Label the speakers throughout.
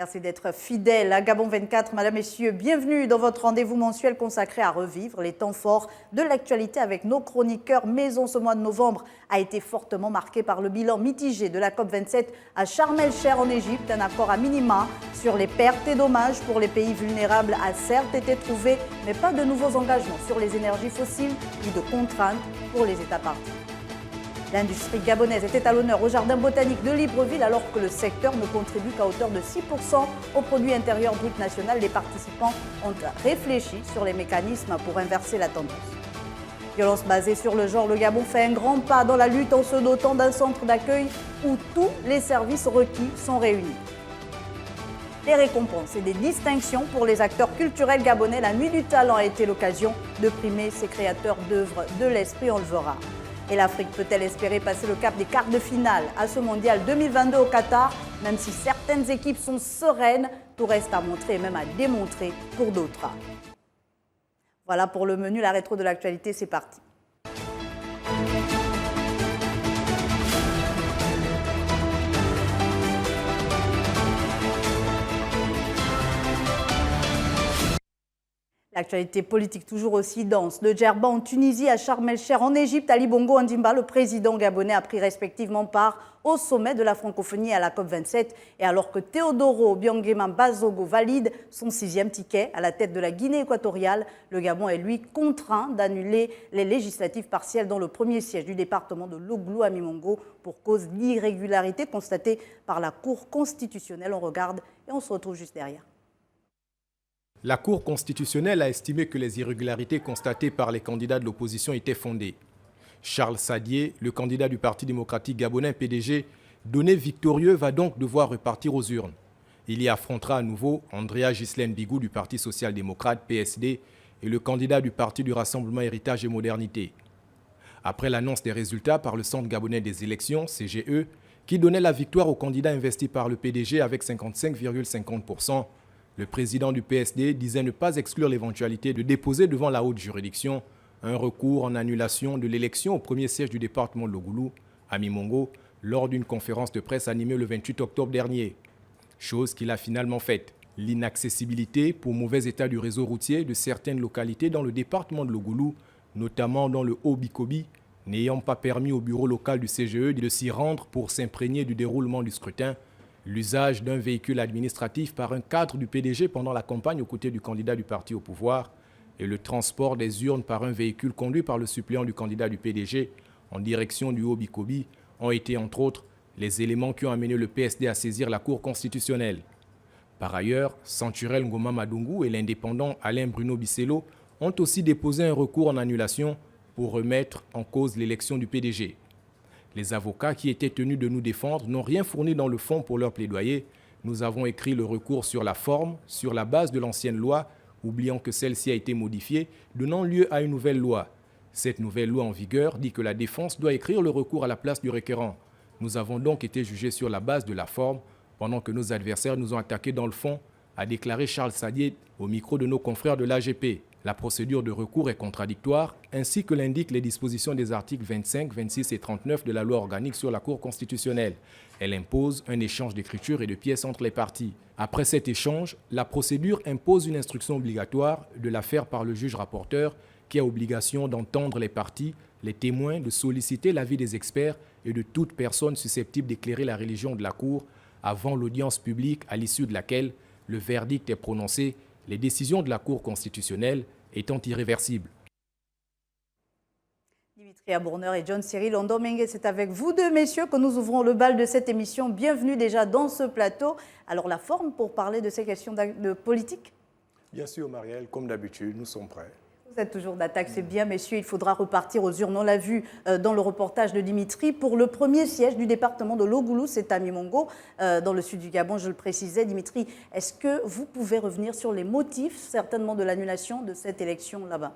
Speaker 1: Merci d'être fidèle à Gabon 24. Madame, Messieurs, bienvenue dans votre rendez-vous mensuel consacré à revivre les temps forts de l'actualité avec nos chroniqueurs. Maison, ce mois de novembre a été fortement marqué par le bilan mitigé de la COP27 à Sharm el-Sheikh en Égypte. Un accord à minima sur les pertes et dommages pour les pays vulnérables a certes été trouvé, mais pas de nouveaux engagements sur les énergies fossiles ni de contraintes pour les États parties. L'industrie gabonaise était à l'honneur au jardin botanique de Libreville alors que le secteur ne contribue qu'à hauteur de 6% au produit intérieur brut national. Les participants ont réfléchi sur les mécanismes pour inverser la tendance. Violence basée sur le genre, le Gabon fait un grand pas dans la lutte en se dotant d'un centre d'accueil où tous les services requis sont réunis. Des récompenses et des distinctions pour les acteurs culturels gabonais. La Nuit du Talent a été l'occasion de primer ces créateurs d'œuvres de l'esprit, on le verra. Et l'Afrique peut-elle espérer passer le cap des quarts de finale à ce mondial 2022 au Qatar? Même si certaines équipes sont sereines, tout reste à montrer et même à démontrer pour d'autres. Voilà pour le menu, la rétro de l'actualité, c'est parti. L'actualité politique toujours aussi dense. De Djerba en Tunisie à Sharm el-Sheikh en Égypte, Ali Bongo Ondimba, le président gabonais, a pris respectivement part au sommet de la francophonie à la COP27. Et alors que Teodoro Obiangema Bazogo valide son 6e ticket à la tête de la Guinée équatoriale, le Gabon est lui contraint d'annuler les législatives partielles dans le premier siège du département de Loglu à Mimongo pour cause d'irrégularité constatée par la Cour constitutionnelle. On regarde et on se retrouve juste derrière.
Speaker 2: La Cour constitutionnelle a estimé que les irrégularités constatées par les candidats de l'opposition étaient fondées. Charles Sadier, le candidat du Parti démocratique gabonais PDG, donné victorieux, va donc devoir repartir aux urnes. Il y affrontera à nouveau Andrea Ghislaine Bigou du Parti social-démocrate PSD et le candidat du Parti du Rassemblement Héritage et Modernité. Après l'annonce des résultats par le Centre gabonais des élections, CGE, qui donnait la victoire au candidat investi par le PDG avec 55,50%, le président du PSD disait ne pas exclure l'éventualité de déposer devant la haute juridiction un recours en annulation de l'élection au premier siège du département de Logulu, à Mimongo, lors d'une conférence de presse animée le 28 octobre dernier. Chose qu'il a finalement faite. L'inaccessibilité pour mauvais état du réseau routier de certaines localités dans le département de Logulu, notamment dans le Haut-Bikobi, n'ayant pas permis au bureau local du CGE de s'y rendre pour s'imprégner du déroulement du scrutin, l'usage d'un véhicule administratif par un cadre du PDG pendant la campagne aux côtés du candidat du parti au pouvoir et le transport des urnes par un véhicule conduit par le suppléant du candidat du PDG en direction du Haut-Bikobi ont été, entre autres, les éléments qui ont amené le PSD à saisir la Cour constitutionnelle. Par ailleurs, Santurel Ngoma Madungu et l'indépendant Alain Bruno Bissello ont aussi déposé un recours en annulation pour remettre en cause l'élection du PDG. Les avocats qui étaient tenus de nous défendre n'ont rien fourni dans le fond pour leur plaidoyer. Nous avons écrit le recours sur la forme, sur la base de l'ancienne loi, oubliant que celle-ci a été modifiée, donnant lieu à une nouvelle loi. Cette nouvelle loi en vigueur dit que la défense doit écrire le recours à la place du requérant. Nous avons donc été jugés sur la base de la forme, pendant que nos adversaires nous ont attaqués dans le fond, a déclaré Charles Sadier au micro de nos confrères de l'AGP. La procédure de recours est contradictoire, ainsi que l'indiquent les dispositions des articles 25, 26 et 39 de la loi organique sur la Cour constitutionnelle. Elle impose un échange d'écriture et de pièces entre les parties. Après cet échange, la procédure impose une instruction obligatoire de la faire par le juge rapporteur qui a obligation d'entendre les parties, les témoins, de solliciter l'avis des experts et de toute personne susceptible d'éclairer la religion de la Cour avant l'audience publique à l'issue de laquelle le verdict est prononcé, les décisions de la Cour constitutionnelle étant irréversibles.
Speaker 1: Dimitri Abourneur et John Cyril Ondomengue, c'est avec vous deux, messieurs, que nous ouvrons le bal de cette émission. Bienvenue déjà dans ce plateau. Alors, la forme pour parler de ces questions de politique?
Speaker 2: Bien sûr, Marielle, comme d'habitude, nous sommes prêts.
Speaker 1: Vous êtes toujours d'attaque, c'est bien, messieurs. Il faudra repartir aux urnes. On l'a vu dans le reportage de Dimitri. Pour le premier siège du département de Logulu, c'est à Mimongo, dans le sud du Gabon, je le précisais. Dimitri, est-ce que vous pouvez revenir sur les motifs, certainement, de l'annulation de cette élection là-bas?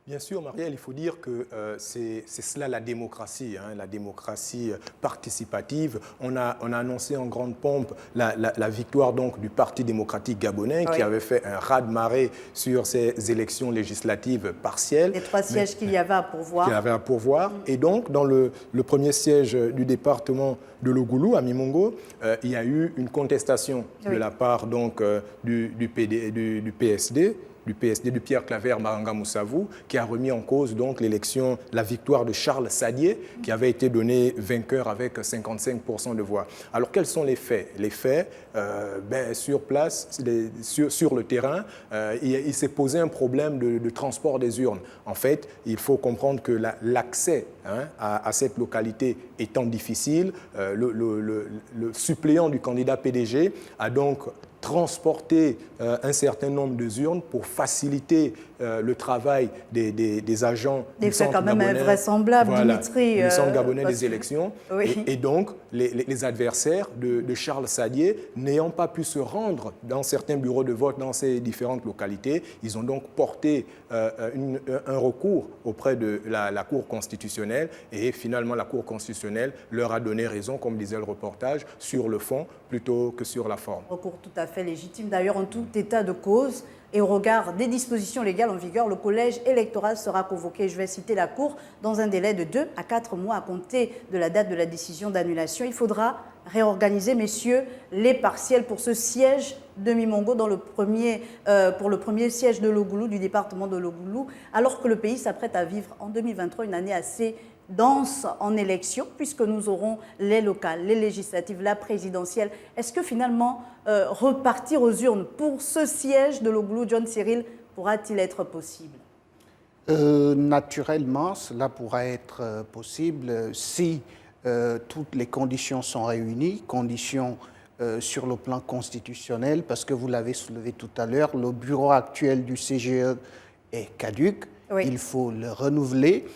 Speaker 2: Bien sûr, Marielle, il faut dire que c'est cela la démocratie participative. On a annoncé en grande pompe la victoire donc, du Parti démocratique gabonais qui avait fait un raz-de-marée sur ces élections législatives partielles.
Speaker 1: Les 3 sièges qu'il y avait à pourvoir.
Speaker 2: Et donc, dans le premier siège du département de Logulu, à Mimongo, il y a eu une contestation de la part donc, du PSD, du Pierre Claver Maranga Moussavou, qui a remis en cause donc l'élection, la victoire de Charles Sadié, qui avait été donné vainqueur avec 55% de voix. Alors quels sont les faits? Les faits, sur place, sur le terrain, il s'est posé un problème de transport des urnes. En fait, il faut comprendre que l'accès à cette localité étant difficile, le suppléant du candidat PDG a donc transporter un certain nombre d'urnes pour faciliter le travail des agents du centre
Speaker 1: quand même
Speaker 2: gabonais,
Speaker 1: invraisemblable, Dimitri,
Speaker 2: du centre gabonais des élections.
Speaker 1: Oui.
Speaker 2: Et donc, les adversaires de Charles Sadié, n'ayant pas pu se rendre dans certains bureaux de vote dans ces différentes localités, ils ont donc porté un recours auprès de la Cour constitutionnelle et finalement la Cour constitutionnelle leur a donné raison, comme disait le reportage, sur le fond plutôt que sur la forme.
Speaker 1: Recours tout à fait légitime, d'ailleurs en tout état de cause. Et au regard des dispositions légales en vigueur, le collège électoral sera convoqué, je vais citer la Cour, dans un délai de 2 à 4 mois à compter de la date de la décision d'annulation. Il faudra réorganiser, messieurs, les partiels pour ce siège de Mimongo pour le premier siège de Logulu, du département de Logulu, alors que le pays s'apprête à vivre en 2023 une année assez dense en élection, puisque nous aurons les locales, les législatives, la présidentielle. Est-ce que finalement, repartir aux urnes pour ce siège de Logulu, John Cyril, pourra-t-il être possible?
Speaker 3: Naturellement, cela pourra être possible si toutes les conditions sont réunies, conditions sur le plan constitutionnel, parce que vous l'avez soulevé tout à l'heure, le bureau actuel du CGE est caduc, oui. Il faut le renouveler.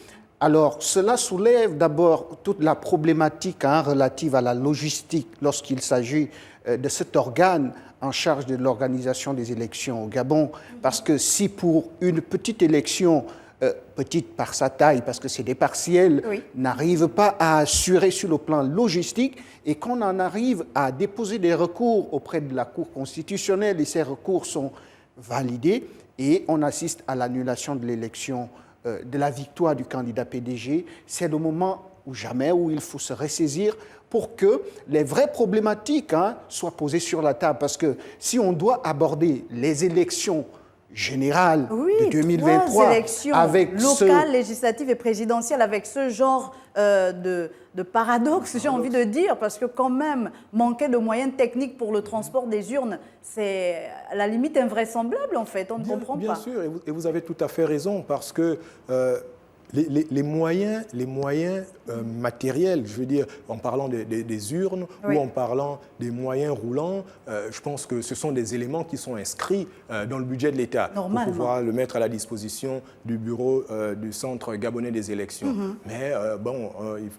Speaker 3: Alors, cela soulève d'abord toute la problématique relative à la logistique lorsqu'il s'agit de cet organe en charge de l'organisation des élections au Gabon. Parce que si pour une petite élection, petite par sa taille, parce que c'est des partiels, oui. N'arrive pas à assurer sur le plan logistique et qu'on en arrive à déposer des recours auprès de la Cour constitutionnelle et ces recours sont validés et on assiste à l'annulation de l'élection de la victoire du candidat PDG, c'est le moment ou jamais où il faut se ressaisir pour que les vraies problématiques soient posées sur la table. Parce que si on doit aborder les élections générales de 2023
Speaker 1: 3 élections avec locales, législatives et présidentielles avec ce genre de paradoxe, j'ai envie de dire, parce que quand même, manquer de moyens techniques pour le transport des urnes, c'est à la limite invraisemblable en fait, on ne comprend pas.
Speaker 2: Bien sûr, et vous avez tout à fait raison, parce que les moyens matériels, je veux dire, en parlant des urnes oui. Ou en parlant des moyens roulants, je pense que ce sont des éléments qui sont inscrits dans le budget de l'État pour pouvoir le mettre à la disposition du bureau du Centre gabonais des élections. Mais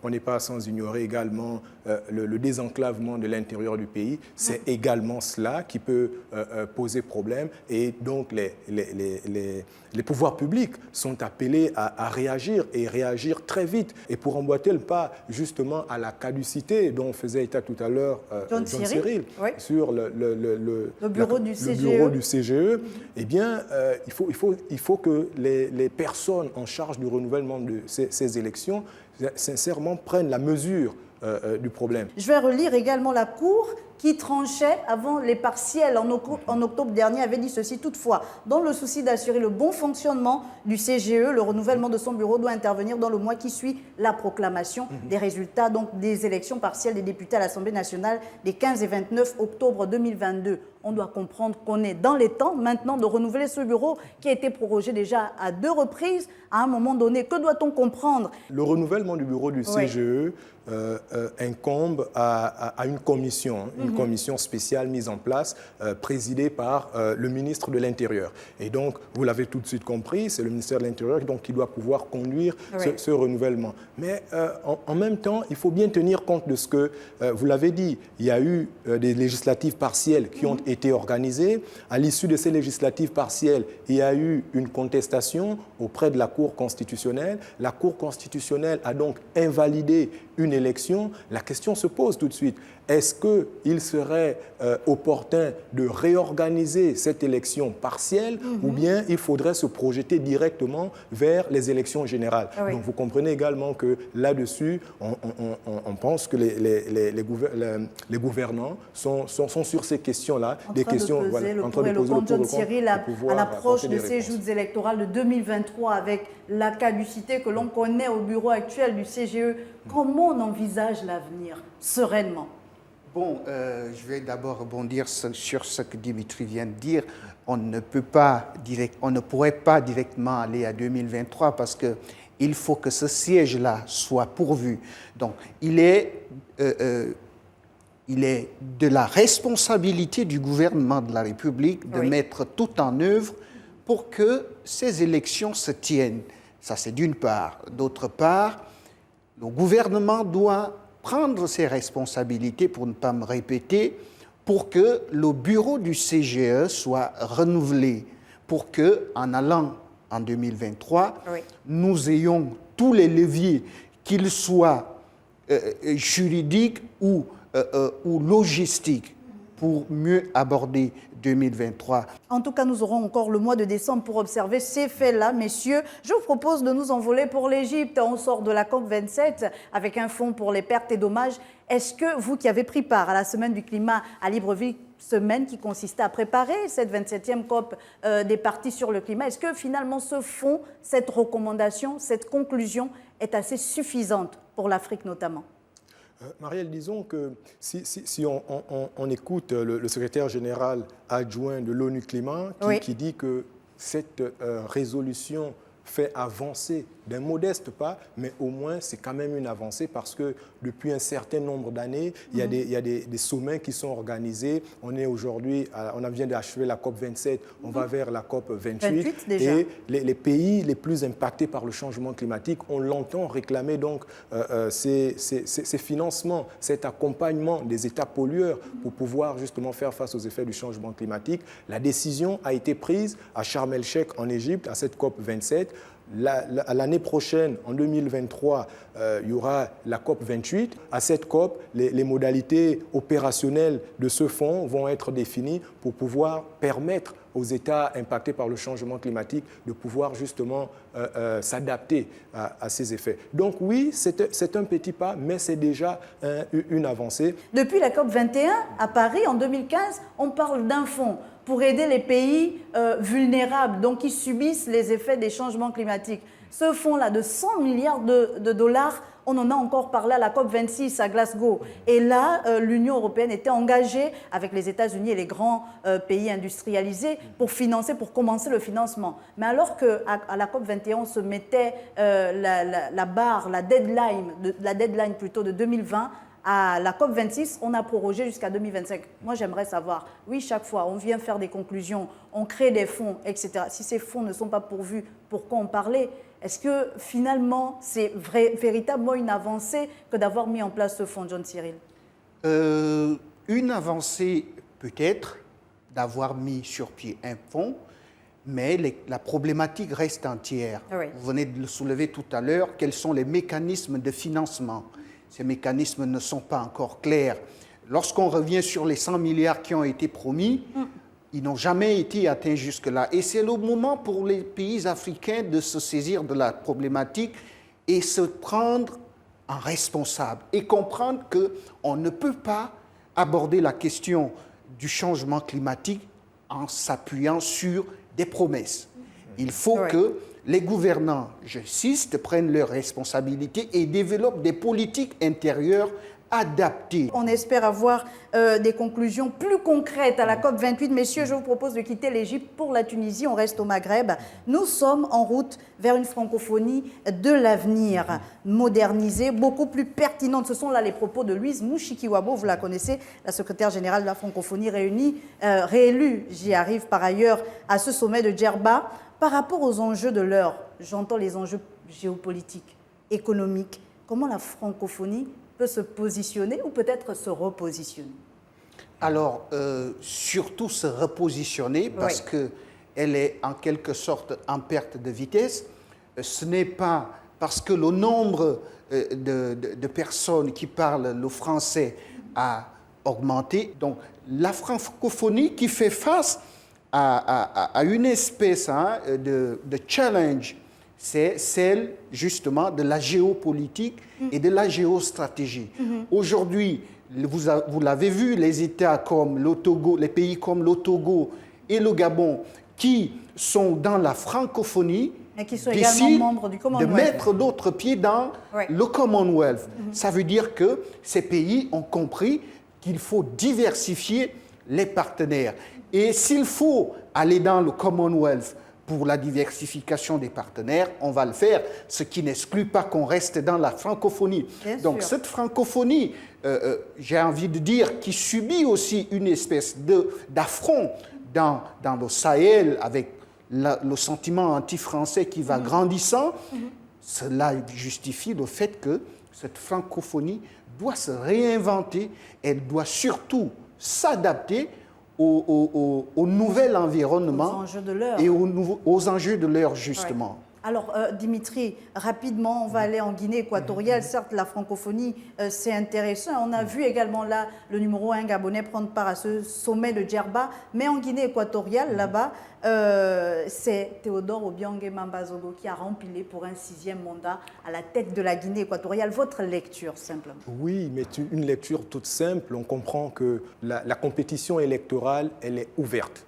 Speaker 2: on n'est pas sans ignorer également le désenclavement de l'intérieur du pays. C'est également cela qui peut poser problème et donc les pouvoirs publics sont appelés à réagir et réagir très vite et pour emboîter le pas justement à la caducité dont faisait état tout à l'heure John Cyril oui. Sur le
Speaker 1: bureau du
Speaker 2: CGE. Eh bien, il faut que les personnes en charge du renouvellement de ces élections sincèrement prennent la mesure du problème.
Speaker 1: Je vais relire également la Cour qui tranchait avant les partiels en octobre dernier avait dit ceci. Toutefois, dans le souci d'assurer le bon fonctionnement du CGE, le renouvellement de son bureau doit intervenir dans le mois qui suit la proclamation des résultats donc des élections partielles des députés à l'Assemblée nationale des 15 et 29 octobre 2022. On doit comprendre qu'on est dans les temps maintenant de renouveler ce bureau qui a été prorogé déjà à 2 reprises à un moment donné. Que doit-on comprendre?
Speaker 2: Le renouvellement du bureau du CGE incombe à une commission, une commission spéciale mise en place, présidée par le ministre de l'Intérieur. Et donc, vous l'avez tout de suite compris, c'est le ministère de l'Intérieur qui doit pouvoir conduire ce renouvellement. Mais en même temps, il faut bien tenir compte de ce que, vous l'avez dit, il y a eu des législatives partielles qui ont été organisées. À l'issue de ces législatives partielles, il y a eu une contestation auprès de la Cour constitutionnelle. La Cour constitutionnelle a donc invalidé une élection, la question se pose tout de suite. Est-ce qu'il serait opportun de réorganiser cette élection partielle ou bien il faudrait se projeter directement vers les élections générales?
Speaker 1: Oui.
Speaker 2: Donc vous comprenez également que là-dessus, on pense que les gouvernants sont sur ces questions-là.
Speaker 1: Des questions en train de peser le pour et le contre. John Cyril, à l'approche de ces joutes électorales de 2023 avec la caducité que l'on connaît au bureau actuel du CGE, comment on envisage l'avenir sereinement?
Speaker 3: Bon, je vais d'abord rebondir sur ce que Dimitri vient de dire. On ne pourrait pas directement aller à 2023 parce qu'il faut que ce siège-là soit pourvu. Donc, il est de la responsabilité du gouvernement de la République de mettre tout en œuvre pour que ces élections se tiennent. Ça, c'est d'une part. D'autre part, le gouvernement doit prendre ses responsabilités, pour ne pas me répéter, pour que le bureau du CGE soit renouvelé, pour que, en allant en 2023, nous ayons tous les leviers, qu'ils soient juridiques ou logistiques, pour mieux aborder 2023.
Speaker 1: En tout cas, nous aurons encore le mois de décembre pour observer ces faits-là. Messieurs, je vous propose de nous envoler pour l'Égypte. On sort de la COP27 avec un fonds pour les pertes et dommages. Est-ce que vous qui avez pris part à la semaine du climat à Libreville, semaine qui consistait à préparer cette 27e COP des parties sur le climat, est-ce que finalement ce fonds, cette recommandation, cette conclusion est assez suffisante pour l'Afrique notamment?
Speaker 2: Marielle, disons que si on écoute le secrétaire général adjoint de l'ONU Climat qui dit que cette résolution fait avancer d'un modeste pas, mais au moins c'est quand même une avancée parce que depuis un certain nombre d'années, il y a des sommets qui sont organisés. On est aujourd'hui, on vient d'achever la COP 27, on va vers la COP 28 et les pays les plus impactés par le changement climatique, on l'entend réclamer donc ces financements, cet accompagnement des États pollueurs pour pouvoir justement faire face aux effets du changement climatique. La décision a été prise à Sharm el-Sheikh en Égypte, à cette COP 27. L'année prochaine, en 2023, il y aura la COP 28. À cette COP, les modalités opérationnelles de ce fonds vont être définies pour pouvoir permettre aux États impactés par le changement climatique de pouvoir justement s'adapter à ces effets. Donc oui, c'est un petit pas, mais c'est déjà une avancée.
Speaker 1: Depuis la COP 21 à Paris en 2015, on parle d'un fonds pour aider les pays vulnérables, donc qui subissent les effets des changements climatiques. Ce fonds-là de 100 milliards de dollars, on en a encore parlé à la COP26 à Glasgow. Et là, l'Union européenne était engagée avec les États-Unis et les grands pays industrialisés pour commencer le financement. Mais alors qu'à la COP21, on se mettait la barre, la deadline de 2020, à la COP26, on a prorogé jusqu'à 2025. Moi, j'aimerais savoir, oui, chaque fois, on vient faire des conclusions, on crée des fonds, etc. Si ces fonds ne sont pas pourvus, pourquoi en parler? Est-ce que finalement, c'est véritablement une avancée que d'avoir mis en place ce fonds, John Cyril?
Speaker 3: Une avancée peut-être d'avoir mis sur pied un fonds, mais la problématique reste entière.
Speaker 1: Oui.
Speaker 3: Vous venez de le soulever tout à l'heure, quels sont les mécanismes de financement? Ces mécanismes ne sont pas encore clairs. Lorsqu'on revient sur les 100 milliards qui ont été promis, ils n'ont jamais été atteints jusque-là. Et c'est le moment pour les pays africains de se saisir de la problématique et se prendre en responsable et comprendre qu'on ne peut pas aborder la question du changement climatique en s'appuyant sur des promesses. Il faut que les gouvernants, j'insiste, prennent leurs responsabilités et développent des politiques intérieures adaptées.
Speaker 1: On espère avoir des conclusions plus concrètes à la COP28. Messieurs, je vous propose de quitter l'Égypte pour la Tunisie. On reste au Maghreb. Nous sommes en route vers une francophonie de l'avenir, modernisée, beaucoup plus pertinente. Ce sont là les propos de Louise Mushikiwabo, vous la connaissez, la secrétaire générale de la francophonie réélue, j'y arrive par ailleurs, à ce sommet de Djerba. Par rapport aux enjeux de l'heure, j'entends les enjeux géopolitiques, économiques, comment la francophonie peut se positionner ou peut-être se repositionner?
Speaker 3: Alors, surtout se repositionner parce qu'elle est en quelque sorte en perte de vitesse. Ce n'est pas parce que le nombre de personnes qui parlent le français a augmenté. Donc la francophonie qui fait face à une espèce de challenge, c'est celle justement de la géopolitique et de la géostratégie. Aujourd'hui, vous l'avez vu, les États comme le Togo, les pays comme le Togo et le Gabon, qui sont dans la francophonie,
Speaker 1: et qui sont également membres du Commonwealth,
Speaker 3: de mettre d'autres pieds dans le Commonwealth. Ça veut dire que ces pays ont compris qu'il faut diversifier les partenaires. Et s'il faut aller dans le Commonwealth pour la diversification des partenaires, on va le faire, ce qui n'exclut pas qu'on reste dans la francophonie. Donc cette francophonie, j'ai envie de dire, qui subit aussi une espèce d'affront dans le Sahel, avec le sentiment anti-français qui va grandissant, cela justifie le fait que cette francophonie doit se réinventer, elle doit surtout s'adapter au nouvel environnement,
Speaker 1: aux enjeux de l'heure.
Speaker 3: Et aux enjeux de l'heure, justement.
Speaker 1: Alors, Dimitri, rapidement, on va aller en Guinée équatoriale. Certes, la francophonie, c'est intéressant. On a vu également là le numéro 1 gabonais prendre part à ce sommet de Djerba. Mais en Guinée équatoriale, là-bas, c'est Théodore Obiang Nguema Zogo qui a rempilé pour un 6e mandat à la tête de la Guinée équatoriale. Votre lecture, simplement?
Speaker 2: Oui, mais une lecture toute simple. On comprend que la compétition électorale, elle est ouverte.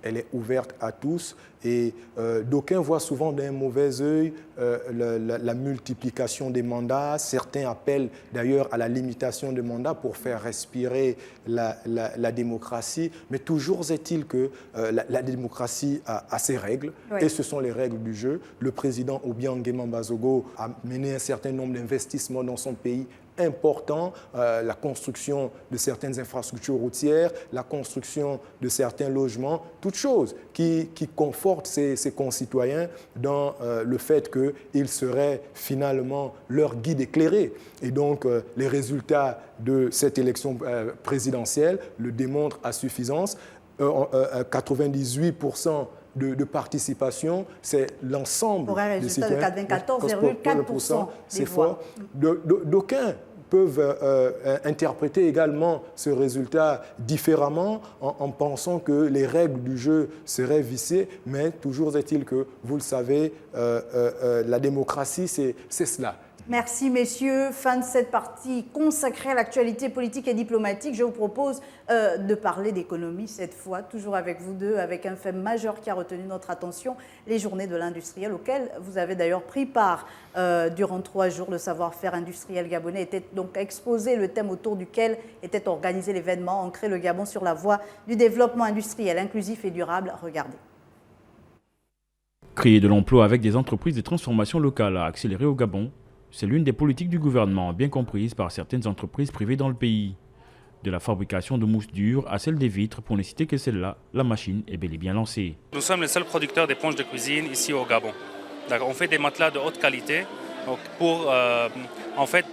Speaker 2: Elle est ouverte à tous et d'aucuns voient souvent d'un mauvais œil la multiplication des mandats. Certains appellent d'ailleurs à la limitation des mandats pour faire respirer la démocratie. Mais toujours est-il que la démocratie a ses règles et ce sont les règles du jeu. Le président Obiang Nguema Zogo a mené un certain nombre d'investissements dans son pays important, la construction de certaines infrastructures routières, la construction de certains logements, toutes choses qui confortent ses concitoyens dans le fait qu'il serait finalement leur guide éclairé. Et donc, les résultats de cette élection présidentielle le démontrent à suffisance. 98% de participation, c'est l'ensemble des citoyens.
Speaker 1: Pour un résultat de 94,4%
Speaker 2: c'est fort. D'aucuns peuvent interpréter également ce résultat différemment en pensant que les règles du jeu seraient viciées, mais toujours est-il que, vous le savez, la démocratie, c'est cela.
Speaker 1: Merci messieurs. Fin de cette partie consacrée à l'actualité politique et diplomatique. Je vous propose de parler d'économie cette fois, toujours avec vous deux, avec un fait majeur qui a retenu notre attention, les journées de l'industriel, auxquelles vous avez d'ailleurs pris part durant 3 jours. Le savoir-faire industriel gabonais était donc exposé, le thème autour duquel était organisé l'événement, ancrer le Gabon sur la voie du développement industriel inclusif et durable. Regardez.
Speaker 4: Créer de l'emploi avec des entreprises de transformation locale à accélérer au Gabon, c'est l'une des politiques du gouvernement bien comprise par certaines entreprises privées dans le pays. De la fabrication de mousse dure à celle des vitres, pour ne citer que celle-là, la machine est bel et bien lancée.
Speaker 5: Nous sommes les seuls producteurs d'éponges de cuisine ici au Gabon. On fait des matelas de haute qualité. Donc en fait,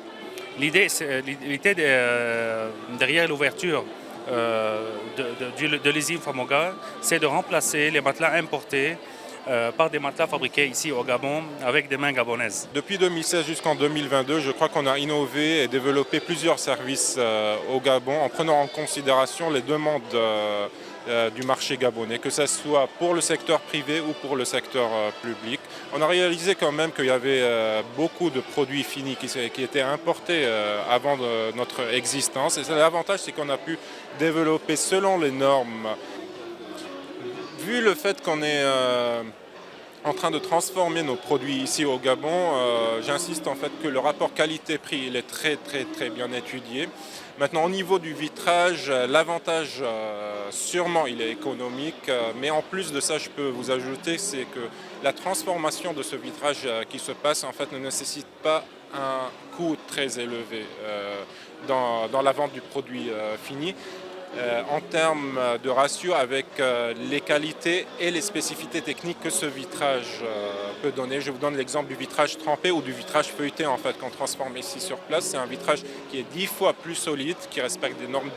Speaker 5: l'idée derrière l'ouverture de l'usine Famoga, c'est de remplacer les matelas importés par des matelas fabriqués ici au Gabon avec des mains gabonaises.
Speaker 6: Depuis 2016 jusqu'en 2022, je crois qu'on a innové et développé plusieurs services au Gabon en prenant en considération les demandes du marché gabonais, que ce soit pour le secteur privé ou pour le secteur public. On a réalisé quand même qu'il y avait beaucoup de produits finis qui étaient importés avant notre existence. Et l'avantage, c'est qu'on a pu développer selon les normes. Vu le fait qu'on est en train de transformer nos produits ici au Gabon, j'insiste en fait que le rapport qualité-prix il est très bien étudié. Maintenant au niveau du vitrage, l'avantage sûrement il est économique, mais en plus de ça je peux vous ajouter c'est que la transformation de ce vitrage qui se passe en fait ne nécessite pas un coût très élevé dans la vente du produit fini. en termes de ratio avec les qualités et les spécificités techniques que ce vitrage peut donner. Je vous donne l'exemple du vitrage trempé ou du vitrage feuilleté en fait qu'on transforme ici sur place. C'est un vitrage qui est 10 fois plus solide, qui respecte des normes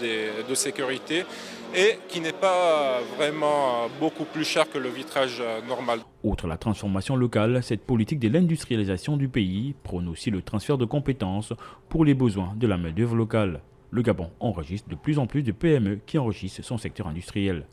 Speaker 6: de sécurité et qui n'est pas vraiment beaucoup plus cher que le vitrage normal.
Speaker 4: Outre la transformation locale, cette politique de l'industrialisation du pays prône aussi le transfert de compétences pour les besoins de la main-d'œuvre locale. Le Gabon enregistre de plus en plus de PME qui enrichissent son secteur industriel.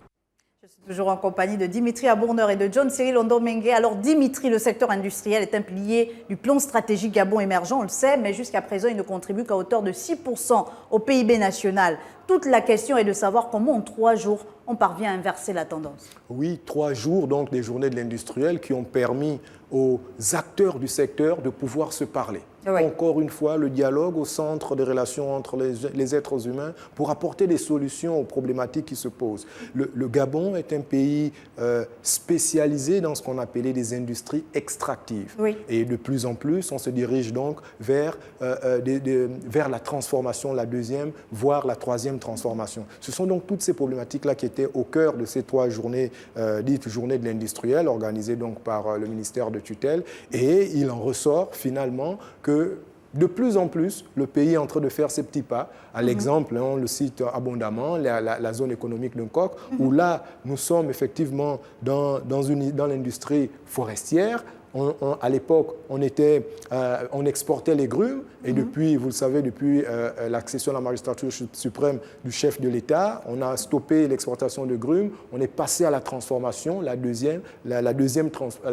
Speaker 1: Je suis toujours en compagnie de Dimitri Abourneur et de John Cyril Ondomengue. Alors Dimitri, le secteur industriel est un pilier du plan stratégique Gabon émergent, on le sait, mais jusqu'à présent, il ne contribue qu'à hauteur de 6% au PIB national. Toute la question est de savoir comment en 3 jours, on parvient à inverser la tendance.
Speaker 2: Oui, 3 jours donc des journées de l'industriel qui ont permis aux acteurs du secteur de pouvoir se parler. Oui. Encore une fois, le dialogue au centre des relations entre les êtres humains pour apporter des solutions aux problématiques qui se posent. Le Gabon est un pays spécialisé dans ce qu'on appelait des industries extractives. Oui. Et de plus en plus, on se dirige donc vers la transformation, la deuxième, voire la troisième transformation. Ce sont donc toutes ces problématiques-là qui étaient au cœur de ces 3 journées, dites journées de l'industriel, organisées donc par le ministère de tutelle. Et il en ressort finalement que de plus en plus, le pays est en train de faire ses petits pas. À l'exemple, on le cite abondamment, la zone économique de Nkok, où là, nous sommes effectivement dans l'industrie forestière. À l'époque, on exportait les grumes et depuis, vous le savez, depuis l'accession à la magistrature suprême du chef de l'État, on a stoppé l'exportation de grumes, on est passé à la transformation, la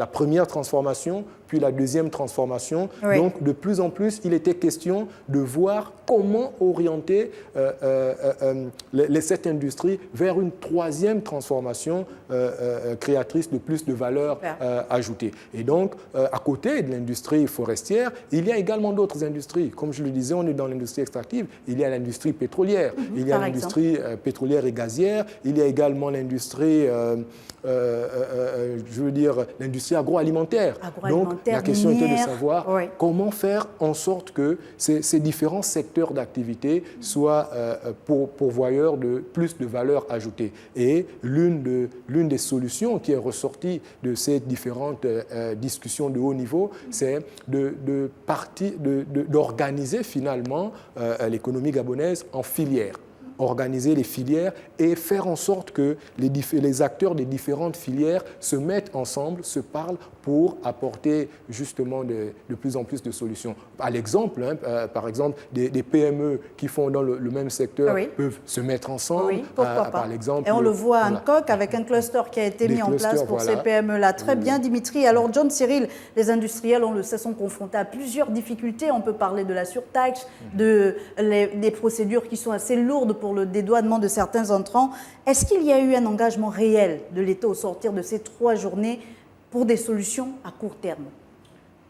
Speaker 2: première transformation, puis la deuxième transformation. Oui. Donc, de plus en plus, il était question de voir comment orienter cette industrie vers une troisième transformation créatrice de plus de valeur ajoutée. Et donc, à côté de l'industrie forestière, il y a également d'autres industries. Comme je le disais, on est dans l'industrie extractive. Il y a l'industrie pétrolière, il y a l'industrie pétrolière et gazière, il y a également l'industrie, l'industrie agroalimentaire. Donc, la question était de savoir comment faire en sorte que ces différents secteurs d'activité soient pourvoyeurs de plus de valeur ajoutée. Et l'une des solutions qui est ressortie de ces différentes discussions de haut niveau, c'est d'organiser finalement l'économie gabonaise en filières. Organiser les filières et faire en sorte que les acteurs des différentes filières se mettent ensemble, se parlent pour apporter justement de plus en plus de solutions. Par exemple, des PME qui font dans le même secteur peuvent se mettre ensemble.
Speaker 1: Oui, pourquoi pas. Par exemple, et on le voit à Nkok avec un cluster qui a été mis en place pour ces PME-là. Très bien, Dimitri. Alors, John Cyril, les industriels, on le sait, sont confrontés à plusieurs difficultés. On peut parler de la surtaxe, des procédures qui sont assez lourdes pour le dédouanement de certains entrants. Est-ce qu'il y a eu un engagement réel de l'État au sortir de ces 3 journées pour des solutions à court terme?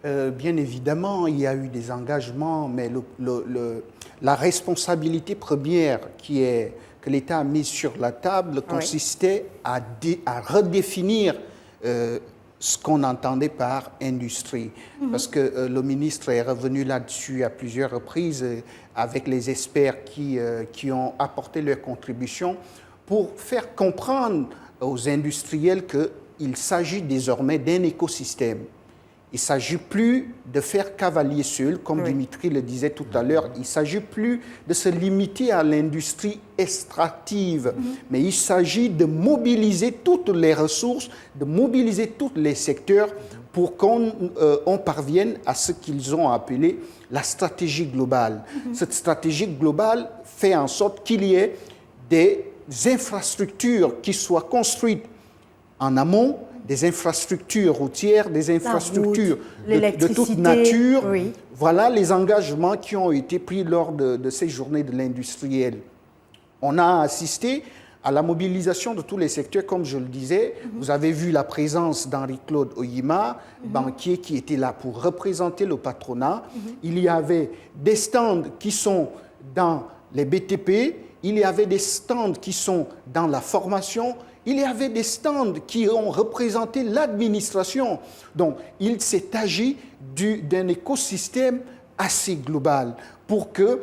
Speaker 3: Bien évidemment, il y a eu des engagements, mais la responsabilité première que l'État a mise sur la table consistait à redéfinir ce qu'on entendait par industrie. Parce que le ministre est revenu là-dessus à plusieurs reprises avec les experts qui ont apporté leur contribution pour faire comprendre aux industriels qu'il s'agit désormais d'un écosystème. Il ne s'agit plus de faire cavalier seul, comme Dimitri le disait tout à l'heure. Il ne s'agit plus de se limiter à l'industrie extractive, mais il s'agit de mobiliser toutes les ressources, de mobiliser tous les secteurs pour qu'on parvienne à ce qu'ils ont appelé la stratégie globale. Cette stratégie globale fait en sorte qu'il y ait des infrastructures qui soient construites en amont, des infrastructures routières, des infrastructures de toute nature. Oui. Voilà les engagements qui ont été pris lors de ces journées de l'industriel. On a assisté à la mobilisation de tous les secteurs, comme je le disais. Vous avez vu la présence d'Henri-Claude Oyima, banquier qui était là pour représenter le patronat. Il y avait des stands qui sont dans les BTP, il y avait des stands qui sont dans la formation, il y avait des stands qui ont représenté l'administration. Donc, il s'est agi d'un écosystème assez global pour que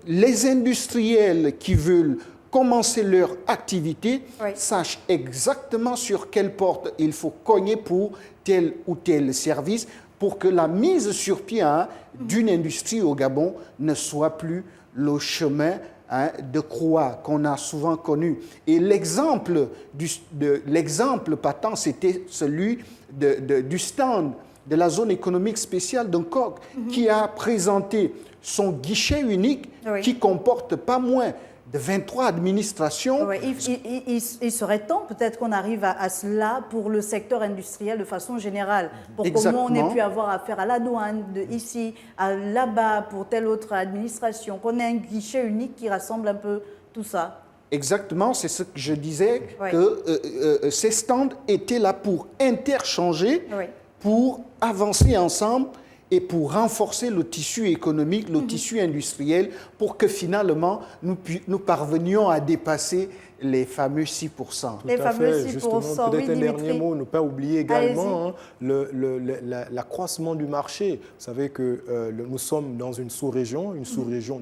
Speaker 3: les industriels qui veulent commencer leur activité,
Speaker 1: Oui.
Speaker 3: sachent exactement sur quelle porte il faut cogner pour tel ou tel service, pour que la mise sur pied d'une industrie au Gabon ne soit plus le chemin de croix qu'on a souvent connu. Et l'exemple patent, c'était celui du stand de la zone économique spéciale d'un COG qui a présenté son guichet unique
Speaker 1: Oui.
Speaker 3: qui comporte pas moins de 23 administrations.
Speaker 1: Oui, il serait temps peut-être qu'on arrive à cela pour le secteur industriel de façon générale, pour
Speaker 3: Exactement.
Speaker 1: qu'on ait pu avoir affaire à la douane, ici, là-bas, pour telle autre administration, qu'on ait un guichet unique qui rassemble un peu tout ça.
Speaker 3: Exactement, c'est ce que je disais,
Speaker 1: Oui.
Speaker 3: que ces stands étaient là pour interchanger,
Speaker 1: Oui.
Speaker 3: pour avancer ensemble et pour renforcer le tissu économique, le tissu industriel, pour que finalement nous parvenions à dépasser les fameux 6%.
Speaker 1: Les
Speaker 2: Tout à
Speaker 1: fameux
Speaker 2: fait.
Speaker 1: 6%,
Speaker 2: Justement, peut-être
Speaker 1: oui,
Speaker 2: un
Speaker 1: Dimitri.
Speaker 2: dernier mot, ne pas oublier également
Speaker 1: Allez-y.
Speaker 2: l'accroissement du marché. Vous savez que nous sommes dans une sous-région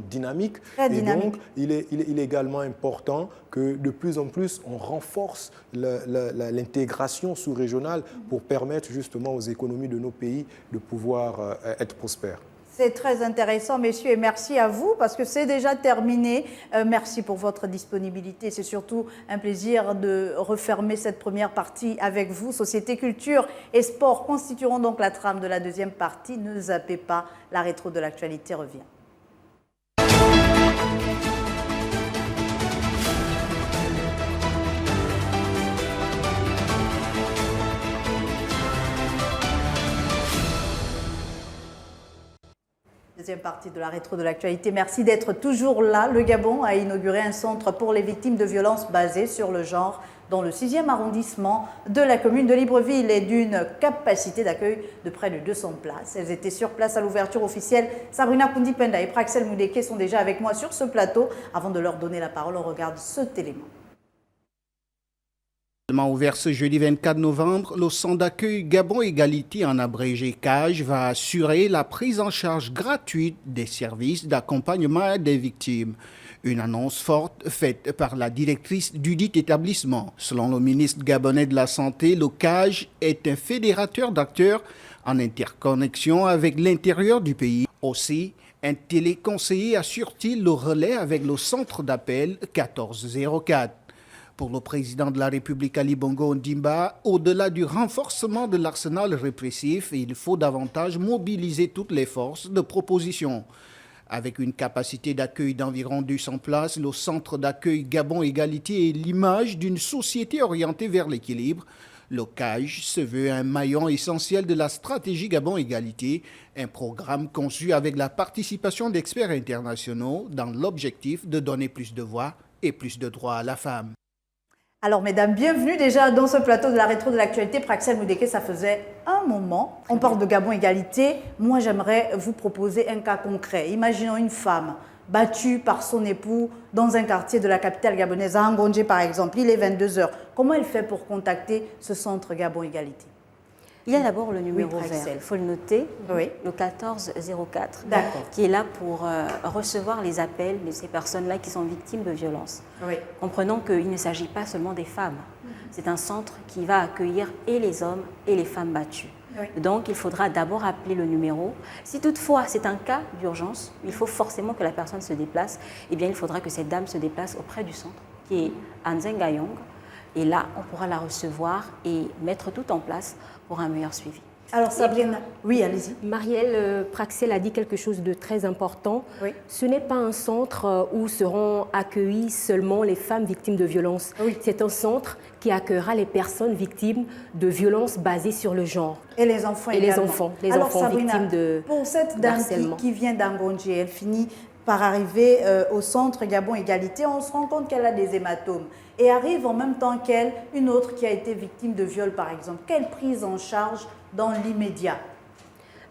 Speaker 2: dynamique.
Speaker 1: Très
Speaker 2: et
Speaker 1: dynamique.
Speaker 2: donc, il est également important que de plus en plus, on renforce l'intégration sous-régionale pour permettre justement aux économies de nos pays de pouvoir être prospères.
Speaker 1: C'est très intéressant, messieurs, et merci à vous parce que c'est déjà terminé. Merci pour votre disponibilité. C'est surtout un plaisir de refermer cette première partie avec vous. Société, culture et sport constitueront donc la trame de la deuxième partie. Ne zappez pas, la rétro de l'actualité revient. Deuxième partie de la rétro de l'actualité. Merci d'être toujours là. Le Gabon a inauguré un centre pour les victimes de violences basées sur le genre dans le 6e arrondissement de la commune de Libreville et d'une capacité d'accueil de près de 200 places. Elles étaient sur place à l'ouverture officielle. Sabrina Koundipenda et Praxel Moudeke sont déjà avec moi sur ce plateau. Avant de leur donner la parole, on regarde cet élément.
Speaker 3: Ouvert ce jeudi 24 novembre, le centre d'accueil Gabon Égalité, en abrégé CAGE, va assurer la prise en charge gratuite des services d'accompagnement des victimes. Une annonce forte faite par la directrice du dit établissement. Selon le ministre gabonais de la Santé, le CAGE est un fédérateur d'acteurs en interconnexion avec l'intérieur du pays. Aussi, un téléconseiller assure-t-il le relais avec le centre d'appel 1404. Pour le président de la République Ali Bongo Ondimba, au-delà du renforcement de l'arsenal répressif, il faut davantage mobiliser toutes les forces de proposition. Avec une capacité d'accueil d'environ 200 places, le centre d'accueil Gabon Égalité est l'image d'une société orientée vers l'équilibre. Le CAGE se veut un maillon essentiel de la stratégie Gabon Égalité, un programme conçu avec la participation d'experts internationaux dans l'objectif de donner plus de voix et plus de droits à la femme.
Speaker 1: Alors, mesdames, bienvenue déjà dans ce plateau de la rétro de l'actualité. Praxel Moudeke, ça faisait un moment. On parle de Gabon Égalité. Moi, j'aimerais vous proposer un cas concret. Imaginons une femme battue par son époux dans un quartier de la capitale gabonaise, à Ngondje par exemple. Il est 22 h. Comment elle fait pour contacter ce centre Gabon Égalité?
Speaker 7: Il y a d'abord le numéro
Speaker 1: Oui,
Speaker 7: vert,
Speaker 1: Praxel.
Speaker 7: il faut le noter,
Speaker 1: Oui.
Speaker 7: le 1404,
Speaker 1: D'accord.
Speaker 7: qui est là pour recevoir les appels de ces personnes-là qui sont victimes de violences.
Speaker 1: Oui.
Speaker 7: Comprenons qu'il ne s'agit pas seulement des femmes. C'est un centre qui va accueillir et les hommes et les femmes battues.
Speaker 1: Oui.
Speaker 7: Donc, il faudra d'abord appeler le numéro. Si toutefois c'est un cas d'urgence, il faut forcément que la personne se déplace. Eh bien, il faudra que cette dame se déplace auprès du centre, qui est à Nzengayong. Et là, on pourra la recevoir et mettre tout en place pour un meilleur suivi.
Speaker 1: Alors, Sabrina, oui, allez-y.
Speaker 8: Marielle Praxel a dit quelque chose de très important.
Speaker 1: Oui.
Speaker 8: Ce n'est pas un centre où seront accueillies seulement les femmes victimes de violences.
Speaker 1: Oui.
Speaker 8: C'est un centre qui accueillera les personnes victimes de violences basées sur le genre.
Speaker 1: Et les enfants
Speaker 8: Et les
Speaker 1: également.
Speaker 8: enfants
Speaker 1: Alors,
Speaker 8: victimes de
Speaker 1: pour cette dame
Speaker 8: d'harcèlement.
Speaker 1: qui vient d'Angondje, elle finit par arriver au centre Gabon Égalité, on se rend compte qu'elle a des hématomes. Et arrive en même temps qu'elle, une autre qui a été victime de viol, par exemple. Quelle prise en charge dans l'immédiat?